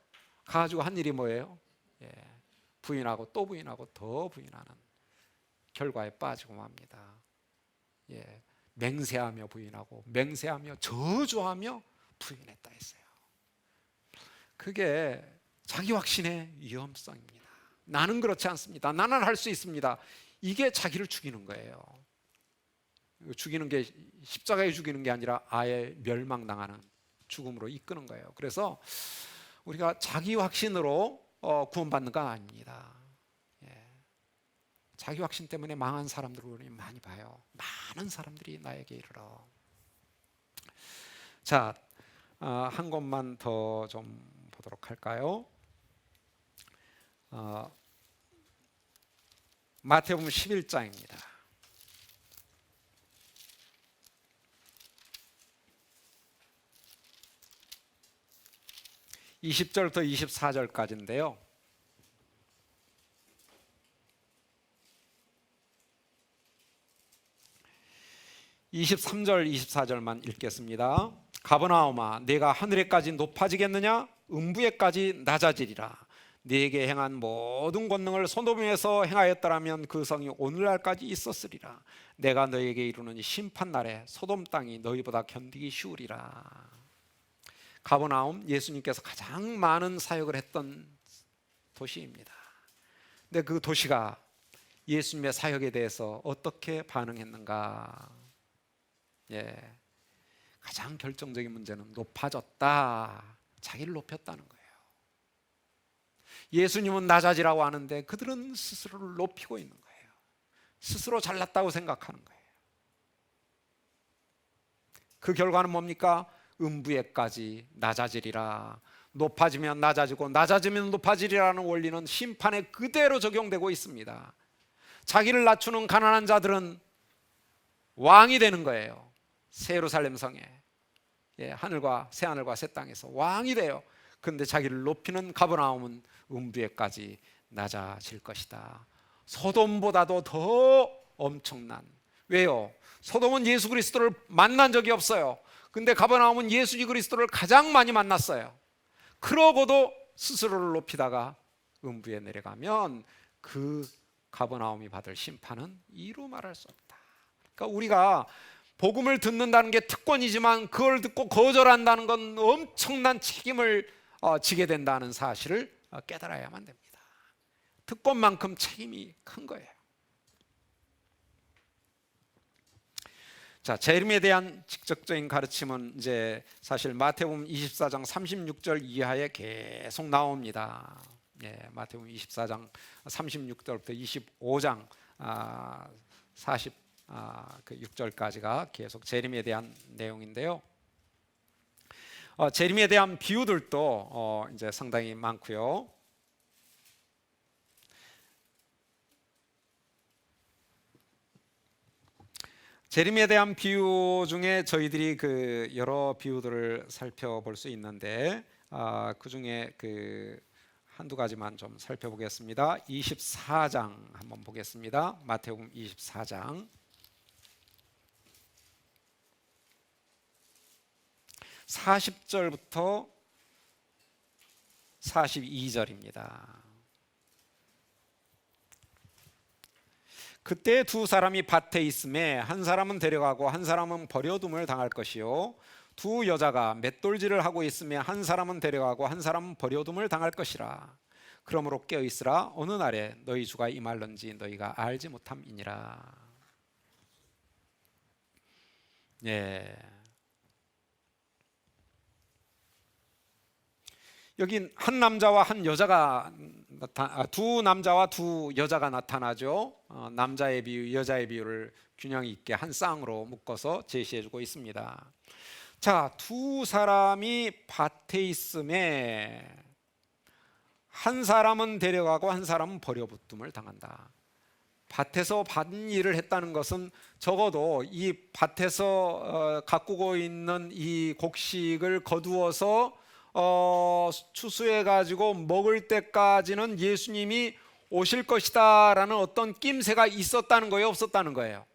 S1: 가가지고 한 일이 뭐예요? 부인하고 또 부인하고 더 부인하는 결과에 빠지고 맙니다. 맹세하며 부인하고 맹세하며 저주하며 부인했다 했어요. 그게 자기 확신의 위험성입니다. 나는 그렇지 않습니다. 나는 할 수 있습니다. 이게 자기를 죽이는 거예요. 죽이는 게 십자가에 죽이는 게 아니라 아예 멸망당하는 죽음으로 이끄는 거예요. 그래서 우리가 자기 확신으로 구원받는 건 아닙니다. 자기 확신 때문에 망한 사람들을 우리 많이 봐요. 많은 사람들이 나에게 이르러. 자, 한 곳만 더 좀 보도록 할까요? 마태복음 11장입니다. 20절부터 24절까지인데요. 23절, 24절만 읽겠습니다. 가버나움아, 내가 하늘에까지 높아지겠느냐? 음부에까지 낮아지리라. 네게 행한 모든 권능을 소돔에서 행하였더라면 그 성이 오늘날까지 있었으리라. 내가 너에게 이루는 심판날에 소돔 땅이 너희보다 견디기 쉬우리라. 가버나움, 예수님께서 가장 많은 사역을 했던 도시입니다. 근데 그 도시가 예수님의 사역에 대해서 어떻게 반응했는가? 가장 결정적인 문제는 높아졌다. 자기를 높였다는 거예요. 예수님은 낮아지라고 하는데 그들은 스스로를 높이고 있는 거예요. 스스로 잘났다고 생각하는 거예요. 그 결과는 뭡니까? 음부에까지 낮아지리라. 높아지면 낮아지고 낮아지면 높아지리라는 원리는 심판에 그대로 적용되고 있습니다. 자기를 낮추는 가난한 자들은 왕이 되는 거예요. 새 예루살렘 성에, 하늘과 새 하늘과 새 땅에서 왕이 돼요. 그런데 자기를 높이는 가버나움은 음부에까지 낮아질 것이다. 소돔보다도 더 엄청난. 왜요? 소돔은 예수 그리스도를 만난 적이 없어요. 근데 가버나움은 예수 그리스도를 가장 많이 만났어요. 그러고도 스스로를 높이다가 음부에 내려가면 그 가버나움이 받을 심판은 이루 말할 수 없다. 그러니까 우리가 복음을 듣는다는 게 특권이지만 그걸 듣고 거절한다는 건 엄청난 책임을 지게 된다는 사실을 깨달아야만 됩니다. 특권만큼 책임이 큰 거예요. 자, 재림에 대한 직접적인 가르침은 이제 사실 마태복음 24장 36절 이하에 계속 나옵니다. 예, 마태복음 24장 36절부터 25장 46절까지가 계속 재림에 대한 내용인데요. 재림에 대한 비유들도 이제 상당히 많고요. 재림에 대한 비유 중에 저희들이 그 여러 비유들을 살펴볼 수 있는데 그 중에 그 한두 가지만 좀 살펴보겠습니다. 24장 한번 보겠습니다. 마태복음 24장 40절부터 42절입니다. 그때 두 사람이 밭에 있음에 한 사람은 데려가고 한 사람은 버려둠을 당할 것이요 두 여자가 맷돌질을 하고 있음에 한 사람은 데려가고 한 사람은 버려둠을 당할 것이라. 그러므로 깨어 있으라. 어느 날에 너희 주가 임할런지 너희가 알지 못함이니라. 예. 여긴 한 남자와 한 여자가 두 남자와 두 여자가 나타나죠. 남자의 비유, 여자의 비유를 균형 있게 한 쌍으로 묶어서 제시해주고 있습니다. 자, 두 사람이 밭에 있음에 한 사람은 데려가고 한 사람은 버려둠을 당한다. 밭에서 밭일을 했다는 것은 적어도 이 밭에서 가꾸고 있는 이 곡식을 거두어서 추수해 가지고 먹을 때까지는 예수님이 오실 것이다 라는 어떤 낌새가 있었다는 거예요, 없었다는 거예요?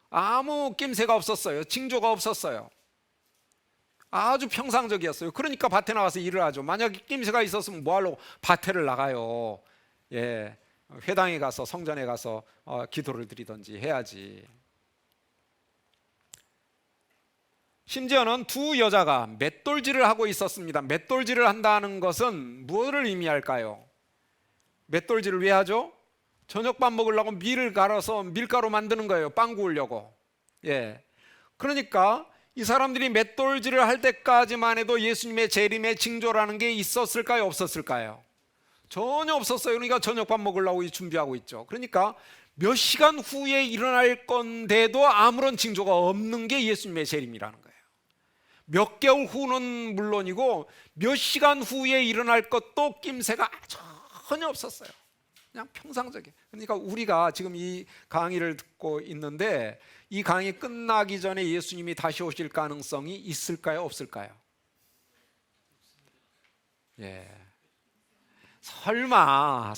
S1: 아무 낌새가 없었어요. 징조가 없었어요. 아주 평상적이었어요. 그러니까 밭에 나가서 일을 하죠. 만약에 낌새가 있었으면 뭐하려고 밭에를 나가요. 예, 회당에 가서 성전에 가서 기도를 드리든지 해야지. 심지어는 두 여자가 맷돌질을 하고 있었습니다. 맷돌질을 한다는 것은 무엇을 의미할까요? 맷돌질을 왜 하죠? 저녁밥 먹으려고 밀을 갈아서 밀가루 만드는 거예요. 빵 구우려고. 예. 그러니까 이 사람들이 맷돌질을 할 때까지만 해도 예수님의 재림의 징조라는 게 있었을까요? 없었을까요? 전혀 없었어요. 그러니까 저녁밥 먹으려고 준비하고 있죠. 그러니까 몇 시간 후에 일어날 건데도 아무런 징조가 없는 게 예수님의 재림이라는 거예요. 몇 개월 후는 물론이고 몇 시간 후에 일어날 것도 낌새가 전혀 없었어요. 그냥 평상적이에요. 그러니까 우리가 지금 이 강의를 듣고 있는데 이 강의 끝나기 전에 예수님이 다시 오실 가능성이 있을까요? 없을까요? 예. 설마가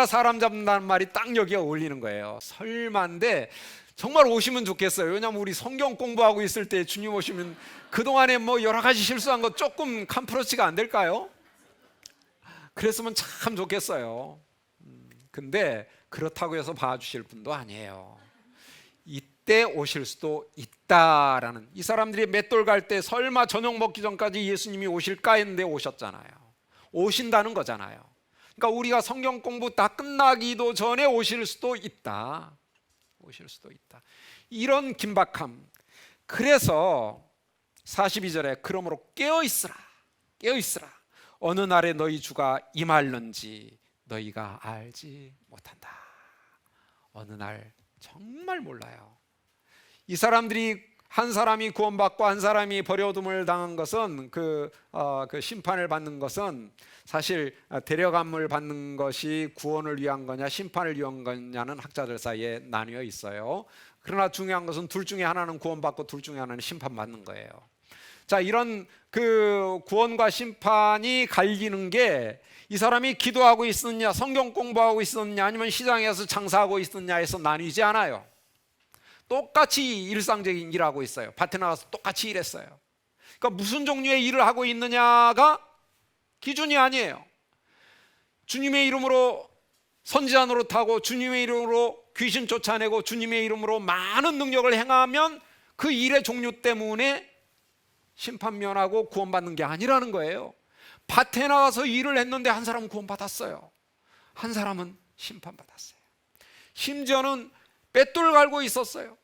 S1: 사람 잡는다는 말이 딱 여기에 어울리는 거예요. 설마인데 정말 오시면 좋겠어요. 왜냐하면 우리 성경 공부하고 있을 때 주님 오시면 그동안에 뭐 여러 가지 실수한 거 조금 캄프로치가 안 될까요? 그랬으면 참 좋겠어요. 근데 그렇다고 해서 봐주실 분도 아니에요. 이때 오실 수도 있다라는, 이 사람들이 맷돌 갈 때 설마 저녁 먹기 전까지 예수님이 오실까 했는데 오셨잖아요. 오신다는 거잖아요. 그러니까 우리가 성경 공부 다 끝나기도 전에 오실 수도 있다. 오실 수도 있다. 이런 긴박함. 그래서 42절에 그러므로 깨어 있으라. 깨어 있으라. 어느 날에 너희 주가 임할는지 너희가 알지 못한다. 어느 날 정말 몰라요. 이 사람들이 한 사람이 구원받고 한 사람이 버려둠을 당한 것은 그 심판을 받는 것은 사실 데려감을 받는 것이 구원을 위한 거냐 심판을 위한 거냐는 학자들 사이에 나뉘어 있어요. 그러나 중요한 것은 둘 중에 하나는 구원받고 둘 중에 하나는 심판받는 거예요. 자, 이런 그 구원과 심판이 갈리는 게 이 사람이 기도하고 있었냐 성경 공부하고 있었냐 아니면 시장에서 장사하고 있었냐에서 나뉘지 않아요. 똑같이 일상적인 일하고 있어요. 밭에 나가서 똑같이 일했어요. 그러니까 무슨 종류의 일을 하고 있느냐가 기준이 아니에요. 주님의 이름으로 선지자 노릇하고 주님의 이름으로 귀신 쫓아내고 주님의 이름으로 많은 능력을 행하면 그 일의 종류 때문에 심판 면하고 구원받는 게 아니라는 거예요. 밭에 나가서 일을 했는데 한 사람은 구원받았어요. 한 사람은 심판받았어요. 심지어는 맷돌 갈고 있었어요.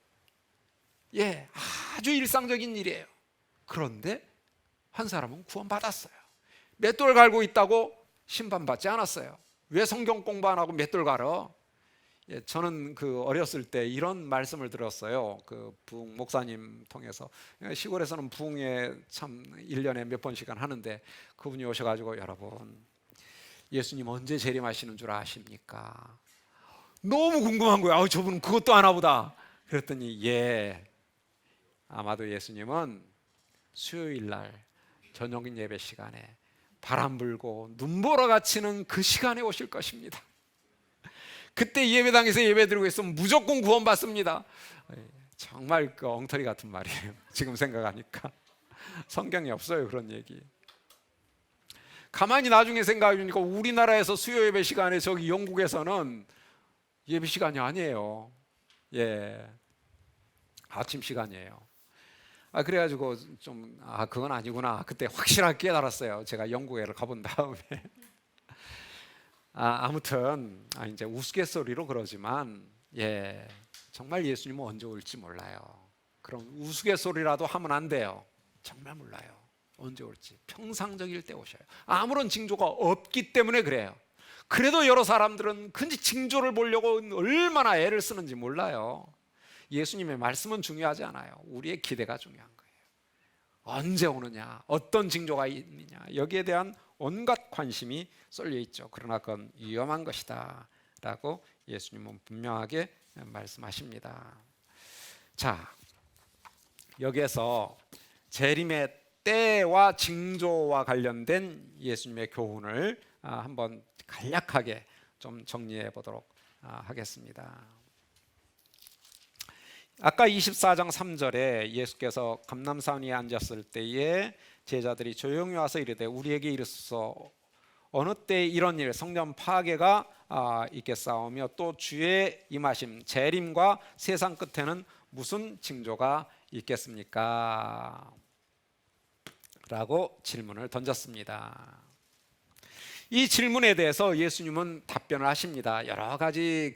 S1: 예, 아주 일상적인 일이에요. 그런데 한 사람은 구원받았어요. 맷돌 갈고 있다고 심판받지 않았어요. 왜 성경 공부 안 하고 맷돌 갈어? 예, 저는 어렸을 때 이런 말씀을 들었어요. 부흥 목사님 통해서. 시골에서는 부흥회 참 1년에 몇 번씩은 하는데 그분이 오셔가지고 여러분 예수님 언제 재림하시는 줄 아십니까? 너무 궁금한 거야. 저분은 그것도 아나 보다. 그랬더니 예, 아마도 예수님은 수요일 날 저녁 예배 시간에 바람 불고 눈보라 갇히는 그 시간에 오실 것입니다. 그때 예배당에서 예배드리고 있으면 무조건 구원받습니다. 정말 엉터리 같은 말이에요. 지금 생각하니까 성경에 없어요 그런 얘기. 가만히 나중에 생각해 보니까 우리나라에서 수요 예배 시간에 저기 영국에서는 예배 시간이 아니에요. 예, 아침 시간이에요. 그래가지고 좀 그건 아니구나 그때 확실하게 깨달았어요. 제가 영국에를 가본 다음에. 아무튼 이제 우스갯소리로 그러지만 예, 정말 예수님은 언제 올지 몰라요. 그럼 우스갯소리라도 하면 안 돼요. 정말 몰라요. 언제 올지. 평상적일 때 오셔요. 아무런 징조가 없기 때문에 그래요. 그래도 여러 사람들은 그 징조를 보려고 얼마나 애를 쓰는지 몰라요. 예수님의 말씀은 중요하지 않아요. 우리의 기대가 중요한 거예요. 언제 오느냐, 어떤 징조가 있느냐, 여기에 대한 온갖 관심이 쏠려 있죠. 그러나 그건 위험한 것이다 라고 예수님은 분명하게 말씀하십니다. 자, 여기에서 재림의 때와 징조와 관련된 예수님의 교훈을 한번 간략하게 좀 정리해 보도록 하겠습니다. 아까 24장 3절에 예수께서 감람산 위에 앉았을 때에 제자들이 조용히 와서 이르되 우리에게 이르소서 어느 때 이런 일 성전 파괴가 있겠사오며 또 주의 임하심 재림과 세상 끝에는 무슨 징조가 있겠습니까? 라고 질문을 던졌습니다. 이 질문에 대해서 예수님은 답변을 하십니다. 여러 가지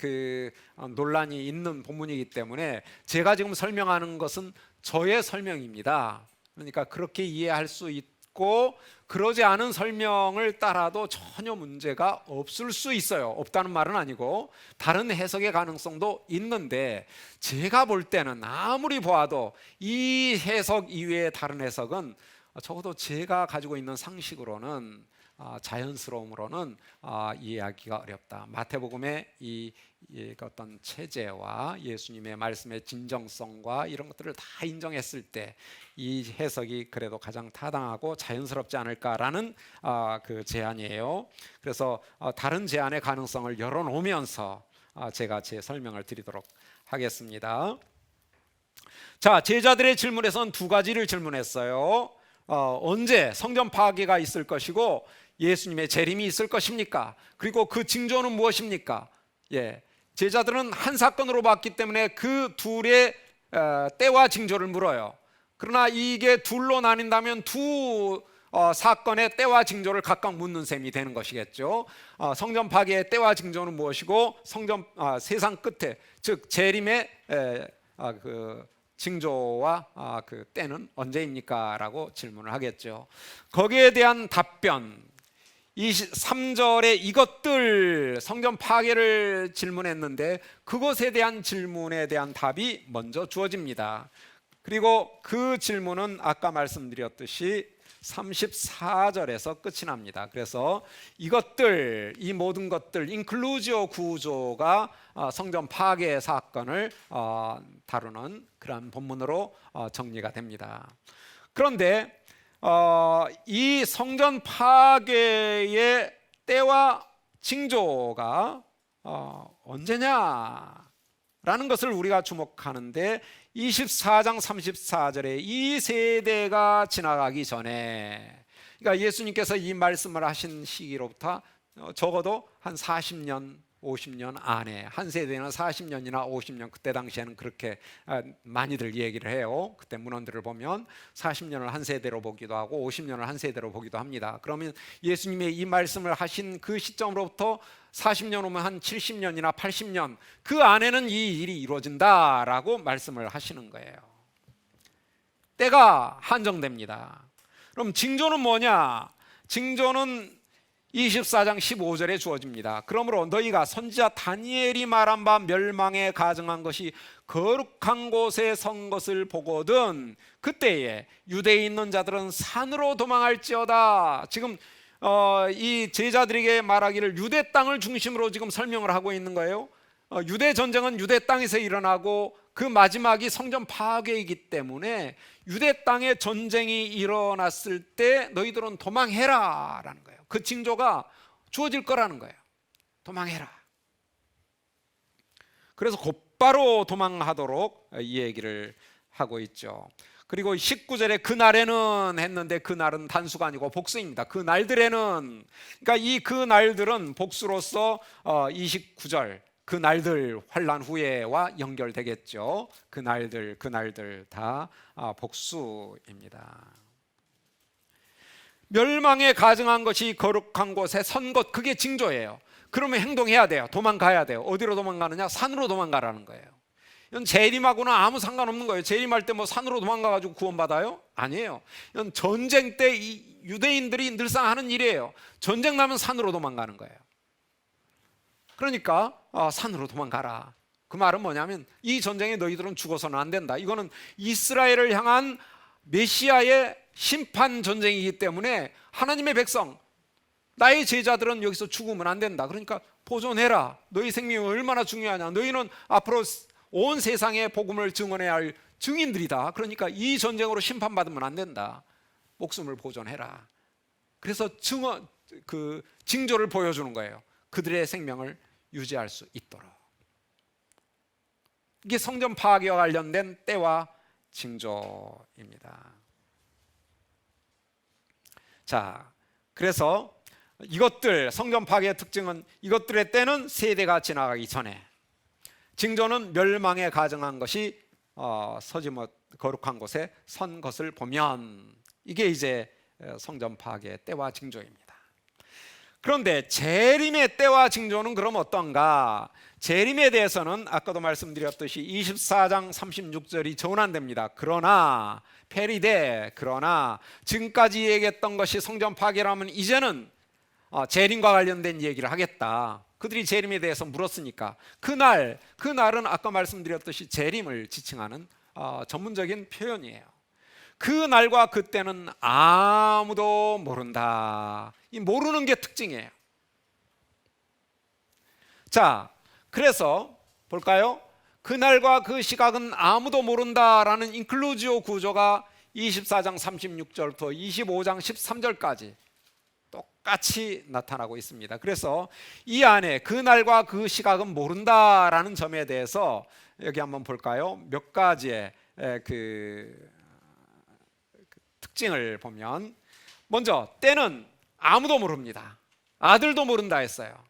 S1: 논란이 있는 본문이기 때문에 제가 지금 설명하는 것은 저의 설명입니다. 그러니까 그렇게 이해할 수 있고 그러지 않은 설명을 따라도 전혀 문제가 없을 수 있어요. 없다는 말은 아니고 다른 해석의 가능성도 있는데 제가 볼 때는 아무리 보아도 이 해석 이외의 다른 해석은 적어도 제가 가지고 있는 상식으로는 자연스러움으로는 이해하기가 어렵다. 마태복음의 이 어떤 체제와 예수님의 말씀의 진정성과 이런 것들을 다 인정했을 때 이 해석이 그래도 가장 타당하고 자연스럽지 않을까라는 그 제안이에요. 그래서 다른 제안의 가능성을 열어놓으면서 제가 제 설명을 드리도록 하겠습니다. 자, 제자들의 질문에서는 두 가지를 질문했어요. 언제 성전 파괴가 있을 것이고 예수님의 재림이 있을 것입니까? 그리고 그 징조는 무엇입니까? 예, 제자들은 한 사건으로 봤기 때문에 그 둘의 때와 징조를 물어요. 그러나 이게 둘로 나뉜다면 두 사건의 때와 징조를 각각 묻는 셈이 되는 것이겠죠. 성전 파괴의 때와 징조는 무엇이고 세상 끝에 즉 재림의 그 징조와 그 때는 언제입니까? 라고 질문을 하겠죠. 거기에 대한 답변 23절에 이것들 성전 파괴를 질문했는데 그것에 대한 질문에 대한 답이 먼저 주어집니다. 그리고 그 질문은 아까 말씀드렸듯이 34절에서 끝이 납니다. 그래서 이것들, 이 모든 것들, 인클루지오 구조가 성전 파괴 사건을 다루는 그런 본문으로 정리가 됩니다. 그런데 이 성전 파괴의 때와 징조가 언제냐라는 것을 우리가 주목하는데 24장 34절에 이 세대가 지나가기 전에, 그러니까 예수님께서 이 말씀을 하신 시기로부터 적어도 한 40년 50년 안에, 한 세대는 40년이나 50년, 그때 당시에는 그렇게 많이들 얘기를 해요. 그때 문헌들을 보면 40년을 한 세대로 보기도 하고 50년을 한 세대로 보기도 합니다. 그러면 예수님의 이 말씀을 하신 그 시점으로부터 40년 오면 한 70년이나 80년, 그 안에는 이 일이 이루어진다라고 말씀을 하시는 거예요. 때가 한정됩니다. 그럼 징조는 뭐냐? 징조는 24장 15절에 주어집니다. 그러므로 너희가 선지자 다니엘이 말한 바 멸망에 가증한 것이 거룩한 곳에 선 것을 보거든 그때에 유대에 있는 자들은 산으로 도망할지어다. 지금 이 제자들에게 말하기를 유대 땅을 중심으로 지금 설명을 하고 있는 거예요. 유대 전쟁은 유대 땅에서 일어나고 그 마지막이 성전 파괴이기 때문에 유대 땅에 전쟁이 일어났을 때 너희들은 도망해라 라는 거예요. 그 징조가 주어질 거라는 거예요. 도망해라. 그래서 곧바로 도망하도록 이 얘기를 하고 있죠. 그리고 19절에 그날에는 했는데 그날은 단수가 아니고 복수입니다. 그 날들에는, 그러니까 이 그 날들은 복수로서 29절 그 날들 환난 후에와 연결되겠죠. 그 날들 다 복수입니다. 멸망에 가증한 것이 거룩한 곳에 선 것, 그게 징조예요. 그러면 행동해야 돼요. 도망가야 돼요. 어디로 도망가느냐? 산으로 도망가라는 거예요. 이건 재림하고는 아무 상관없는 거예요. 재림할 때 뭐 산으로 도망가가지고 구원받아요? 아니에요. 이건 전쟁 때 이 유대인들이 늘상 하는 일이에요. 전쟁 나면 산으로 도망가는 거예요. 그러니까 산으로 도망가라. 그 말은 뭐냐면 이 전쟁에 너희들은 죽어서는 안 된다. 이거는 이스라엘을 향한 메시아의 심판 전쟁이기 때문에 하나님의 백성, 나의 제자들은 여기서 죽으면 안 된다. 그러니까 보존해라. 너희 생명이 얼마나 중요하냐. 너희는 앞으로 온 세상에 복음을 증언해야 할 증인들이다. 그러니까 이 전쟁으로 심판받으면 안 된다. 목숨을 보존해라. 그래서 그 징조를 보여주는 거예요. 그들의 생명을 유지할 수 있도록. 이게 성전 파괴와 관련된 때와 징조입니다. 자, 그래서 이것들, 성전 파괴의 특징은 이것들의 때는 세대가 지나가기 전에, 징조는 멸망에 가증한 것이 서지못 거룩한 곳에 선 것을 보면, 이게 이제 성전 파괴의 때와 징조입니다. 그런데 재림의 때와 징조는 그럼 어떤가? 재림에 대해서는 아까도 말씀드렸듯이 24장 36절이 전환됩니다. 그러나 페리데, 그러나 지금까지 얘기했던 것이 성전 파괴라면 이제는 재림과 관련된 얘기를 하겠다. 그들이 재림에 대해서 물었으니까 그날은 아까 말씀드렸듯이 재림을 지칭하는 전문적인 표현이에요. 그 날과 그때는 아무도 모른다. 이 모르는 게 특징이에요. 자, 그래서 볼까요? 그날과 그 시각은 아무도 모른다라는 인클루지오 구조가 24장 36절부터 25장 13절까지 똑같이 나타나고 있습니다. 그래서 이 안에 그날과 그 시각은 모른다라는 점에 대해서 여기 한번 볼까요? 몇 가지의 그 특징을 보면, 먼저 때는 아무도 모릅니다. 아들도 모른다 했어요.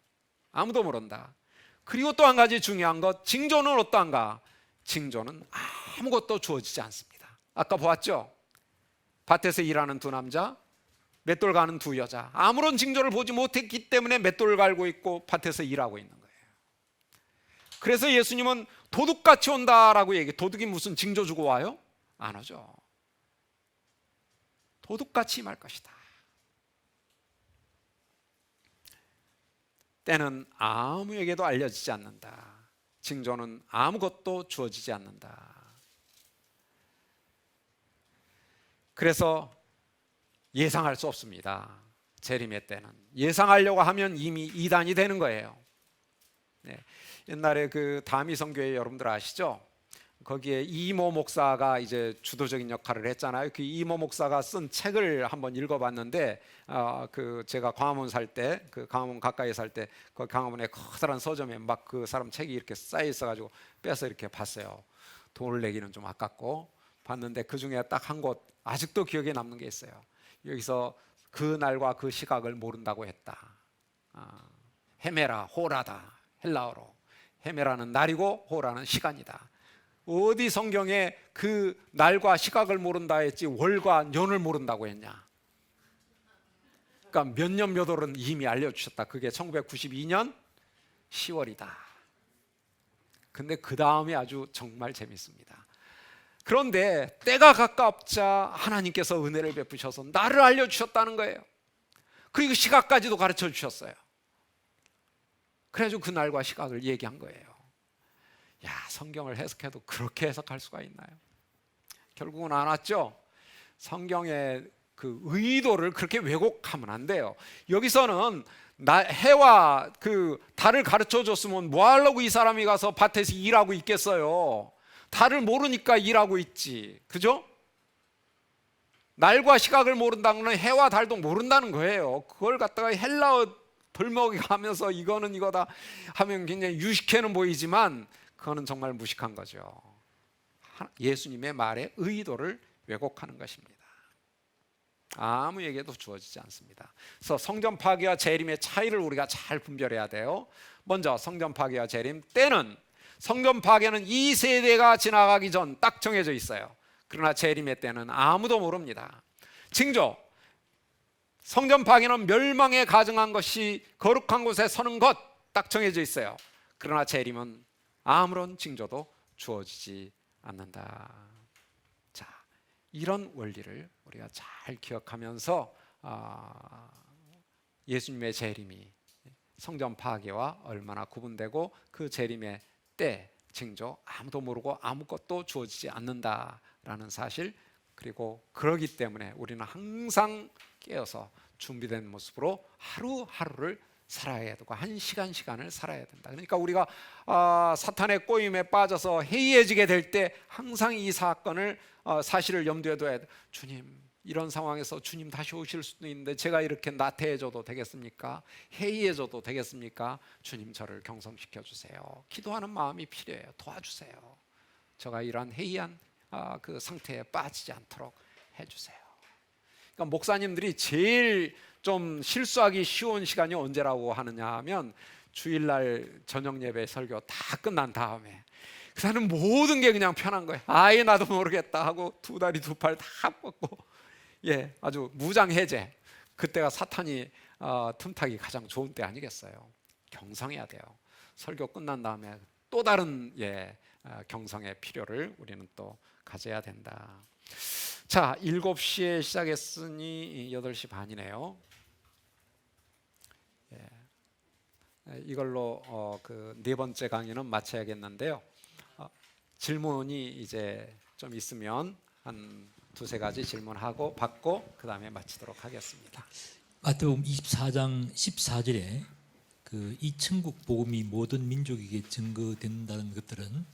S1: 아무도 모른다. 그리고 또 한 가지 중요한 것, 징조는 어떠한가? 징조는 아무것도 주어지지 않습니다. 아까 보았죠? 밭에서 일하는 두 남자, 맷돌 가는 두 여자, 아무런 징조를 보지 못했기 때문에 맷돌을 갈고 있고 밭에서 일하고 있는 거예요. 그래서 예수님은 도둑같이 온다라고 얘기해요. 도둑이 무슨 징조 주고 와요? 안 오죠. 도둑같이 임할 것이다. 때는 아무에게도 알려지지 않는다. 징조는 아무것도 주어지지 않는다. 그래서 예상할 수 없습니다. 재림의 때는 예상하려고 하면 이미 이단이 되는 거예요. 네. 옛날에 그 다미성교회 여러분들 아시죠? 거기에 이모 목사가 이제 주도적인 역할을 했잖아요. 그 이모 목사가 쓴 책을 한번 읽어봤는데, 그 제가 광화문 살 때, 그 광화문 가까이 살 때, 그 광화문에 커다란 서점에 막 그 사람 책이 이렇게 쌓여 있어가지고 빼서 이렇게 봤어요. 돈을 내기는 좀 아깝고 봤는데 그 중에 딱 한 곳 아직도 기억에 남는 게 있어요. 여기서 그 날과 그 시각을 모른다고 했다. 헤메라, 호라다. 헬라어로 헤메라는 날이고 호라는 시간이다. 어디 성경에 그 날과 시각을 모른다 했지 월과 년을 모른다고 했냐? 그러니까 몇 년 몇 월은 이미 알려주셨다. 그게 1992년 10월이다. 근데 그 다음이 아주 정말 재밌습니다. 그런데 때가 가깝자 하나님께서 은혜를 베푸셔서 나를 알려주셨다는 거예요. 그리고 시각까지도 가르쳐 주셨어요. 그래가지고 그 날과 시각을 얘기한 거예요. 야, 성경을 해석해도 그렇게 해석할 수가 있나요? 결국은 안 왔죠. 성경의 그 의도를 그렇게 왜곡하면 안 돼요. 여기서는 해와 그 달을 가르쳐 줬으면 뭐 하려고 이 사람이 가서 밭에서 일하고 있겠어요. 달을 모르니까 일하고 있지. 그죠? 날과 시각을 모른다는 건 해와 달도 모른다는 거예요. 그걸 갖다가 헬라어 돌먹이가 하면서 이거는 이거다 하면 굉장히 유식해는 보이지만 그거는 정말 무식한 거죠. 예수님의 말의 의도를 왜곡하는 것입니다. 아무에게도 주어지지 않습니다. 그래서 성전 파괴와 재림의 차이를 우리가 잘 분별해야 돼요. 먼저 성전 파괴와 재림 때는, 성전 파괴는 이 세대가 지나가기 전 딱 정해져 있어요. 그러나 재림의 때는 아무도 모릅니다. 징조, 성전 파괴는 멸망에 가증한 것이 거룩한 곳에 서는 것 딱 정해져 있어요. 그러나 재림은 아무런 징조도 주어지지 않는다. 자, 이런 원리를 우리가 잘 기억하면서 예수님의 재림이 성전 파괴와 얼마나 구분되고 그 재림의 때, 징조 아무도 모르고 아무것도 주어지지 않는다라는 사실, 그리고 그러기 때문에 우리는 항상 깨어서 준비된 모습으로 하루하루를 살아야 되고 한 시간 시간을 살아야 된다. 그러니까 우리가 사탄의 꼬임에 빠져서 해이해지게 될 때 항상 이 사건을 사실을 염두에 둬야 돼. 주님, 이런 상황에서 주님 다시 오실 수도 있는데 제가 이렇게 나태해져도 되겠습니까? 해이해져도 되겠습니까? 주님, 저를 경성시켜 주세요. 기도하는 마음이 필요해요. 도와주세요. 제가 이러한 해이한 그 상태에 빠지지 않도록 해주세요. 그러니까 목사님들이 제일 좀 실수하기 쉬운 시간이 언제라고 하느냐 하면 주일날 저녁 예배 설교 다 끝난 다음에 그다음에 모든 게 그냥 편한 거예요. 아예 나도 모르겠다 하고 두 다리 두 팔 다 뻗고, 예, 아주 무장해제. 그때가 사탄이 틈타기 가장 좋은 때 아니겠어요? 경성해야 돼요. 설교 끝난 다음에 또 다른 경성의 필요를 우리는 또 가져야 된다. 자, 7시에 시작했으니 8시 반이네요. 이걸로 그 네 번째 강의는 마쳐야겠는데요. 질문이 이제 좀 있으면 한 두세 가지 질문하고 받고 그 다음에 마치도록 하겠습니다.
S3: 마태복음 24장 14절에 그 이 천국 복음이 모든 민족에게 증거된다는 것들은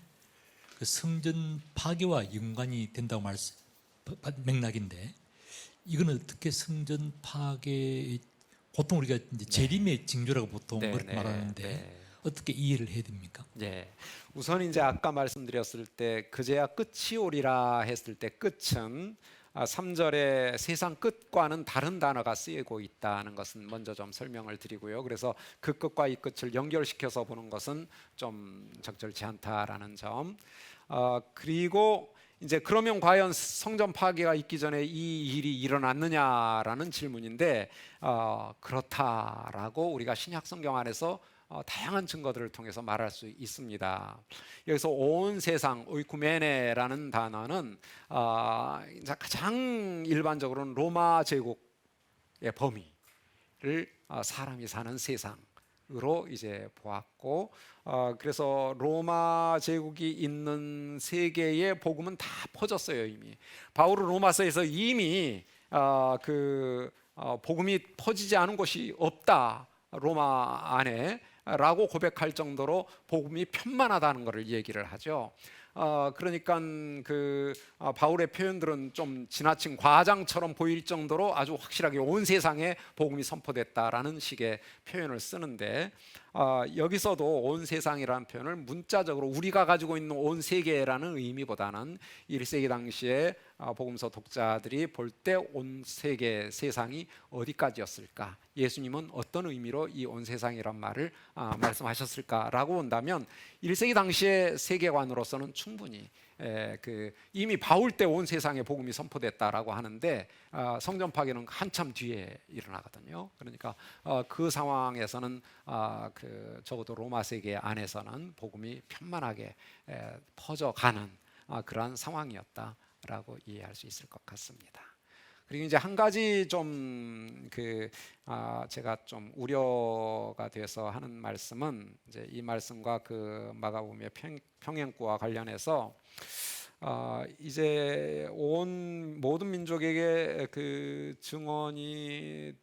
S3: 그 성전 파괴와 연관이 된다고 맥락인데, 이거는 어떻게 성전 파괴, 보통 우리가 이제 재림의 징조라고 보통 그렇게 말하는데 어떻게 이해를 해야 됩니까?
S1: 네, 우선 이제 아까 말씀드렸을 때 그제야 끝이 오리라 했을 때 끝은 3절에 세상 끝과는 다른 단어가 쓰이고 있다는 것은 먼저 좀 설명을 드리고요. 그래서 그 끝과 이 끝을 연결시켜서 보는 것은 좀 적절치 않다라는 점. 그리고 이제 그러면 과연 성전 파괴가 있기 전에 이 일이 일어났느냐라는 질문인데, 그렇다라고 우리가 신약 성경 안에서 다양한 증거들을 통해서 말할 수 있습니다. 여기서 온 세상, 오이쿠메네라는 단어는 이제 가장 일반적으로는 로마 제국의 범위를 사람이 사는 세상으로 이제 보았고, 그래서 로마 제국이 있는 세계의 복음은 다 퍼졌어요. 이미 바울은 로마서에서 이미 복음이 퍼지지 않은 곳이 없다, 로마 안에 라고 고백할 정도로 복음이 편만하다는 것을 얘기를 하죠. 그러니까 바울의 표현들은 좀 지나친 과장처럼 보일 정도로 아주 확실하게 온 세상에 복음이 선포됐다라는 식의 표현을 쓰는데, 여기서도 온 세상이라는 표현을 문자적으로 우리가 가지고 있는 온 세계라는 의미보다는 1세기 당시에 복음서 독자들이 볼 때 온 세계, 세상이 어디까지였을까? 예수님은 어떤 의미로 이 온 세상이란 말을 말씀하셨을까라고 본다면 1세기 당시의 세계관으로서는 충분히 이미 바울 때 온 세상에 복음이 선포됐다라고 하는데 성전 파괴는 한참 뒤에 일어나거든요. 그러니까 그 상황에서는 적어도 로마 세계 안에서는 복음이 편만하게 퍼져가는 그러한 상황이었다라고 이해할 수 있을 것 같습니다. 그리고 이제 한 가지 좀 제가 좀 우려가 돼서 하는 말씀은 이제 이 말씀과 그 마가복음의 평행구와 관련해서 이제 온 모든 민족에게 그 증언이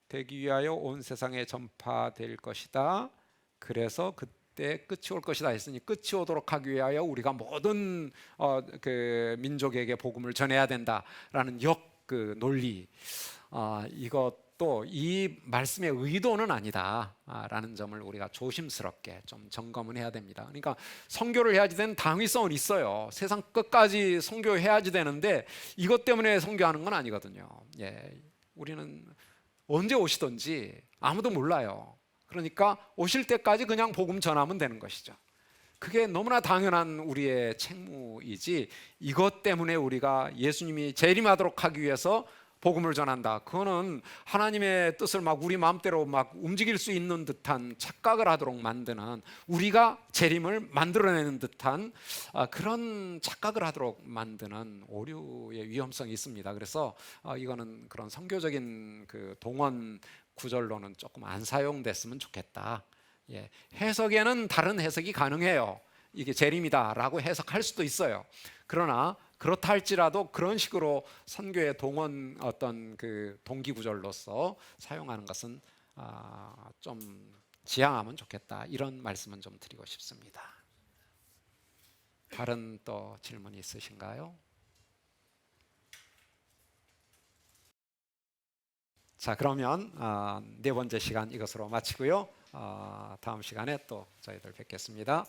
S1: 되기 위하여 온 세상에 전파될 것이다. 그래서 그때 끝이 올 것이다 했으니 끝이 오도록 하기 위하여 우리가 모든 그 민족에게 복음을 전해야 된다라는 그 논리, 이것도 이 말씀의 의도는 아니다라는 점을 우리가 조심스럽게 좀 점검을 해야 됩니다. 그러니까 선교를 해야지 되는 당위성은 있어요. 세상 끝까지 선교해야지 되는데 이것 때문에 선교하는 건 아니거든요. 우리는 언제 오시든지 아무도 몰라요. 그러니까 오실 때까지 그냥 복음 전하면 되는 것이죠. 그게 너무나 당연한 우리의 책무이지 이것 때문에 우리가 예수님이 재림하도록 하기 위해서 복음을 전한다. 그거는 하나님의 뜻을 막 우리 마음대로 막 움직일 수 있는 듯한 착각을 하도록 만드는, 우리가 재림을 만들어내는 듯한 그런 착각을 하도록 만드는 오류의 위험성이 있습니다. 그래서 이거는 그런 선교적인 그 동원 구절로는 조금 안 사용됐으면 좋겠다. 해석에는 다른 해석이 가능해요. 이게 재림이다라고 해석할 수도 있어요. 그러나 그렇다 할지라도 그런 식으로 선교의 동원 어떤 그 동기 구절로서 사용하는 것은 좀 지양하면 좋겠다. 이런 말씀은 좀 드리고 싶습니다. 다른 또 질문이 있으신가요? 자, 그러면 네 번째 시간 이것으로 마치고요. 다음 시간에 또 저희들 뵙겠습니다.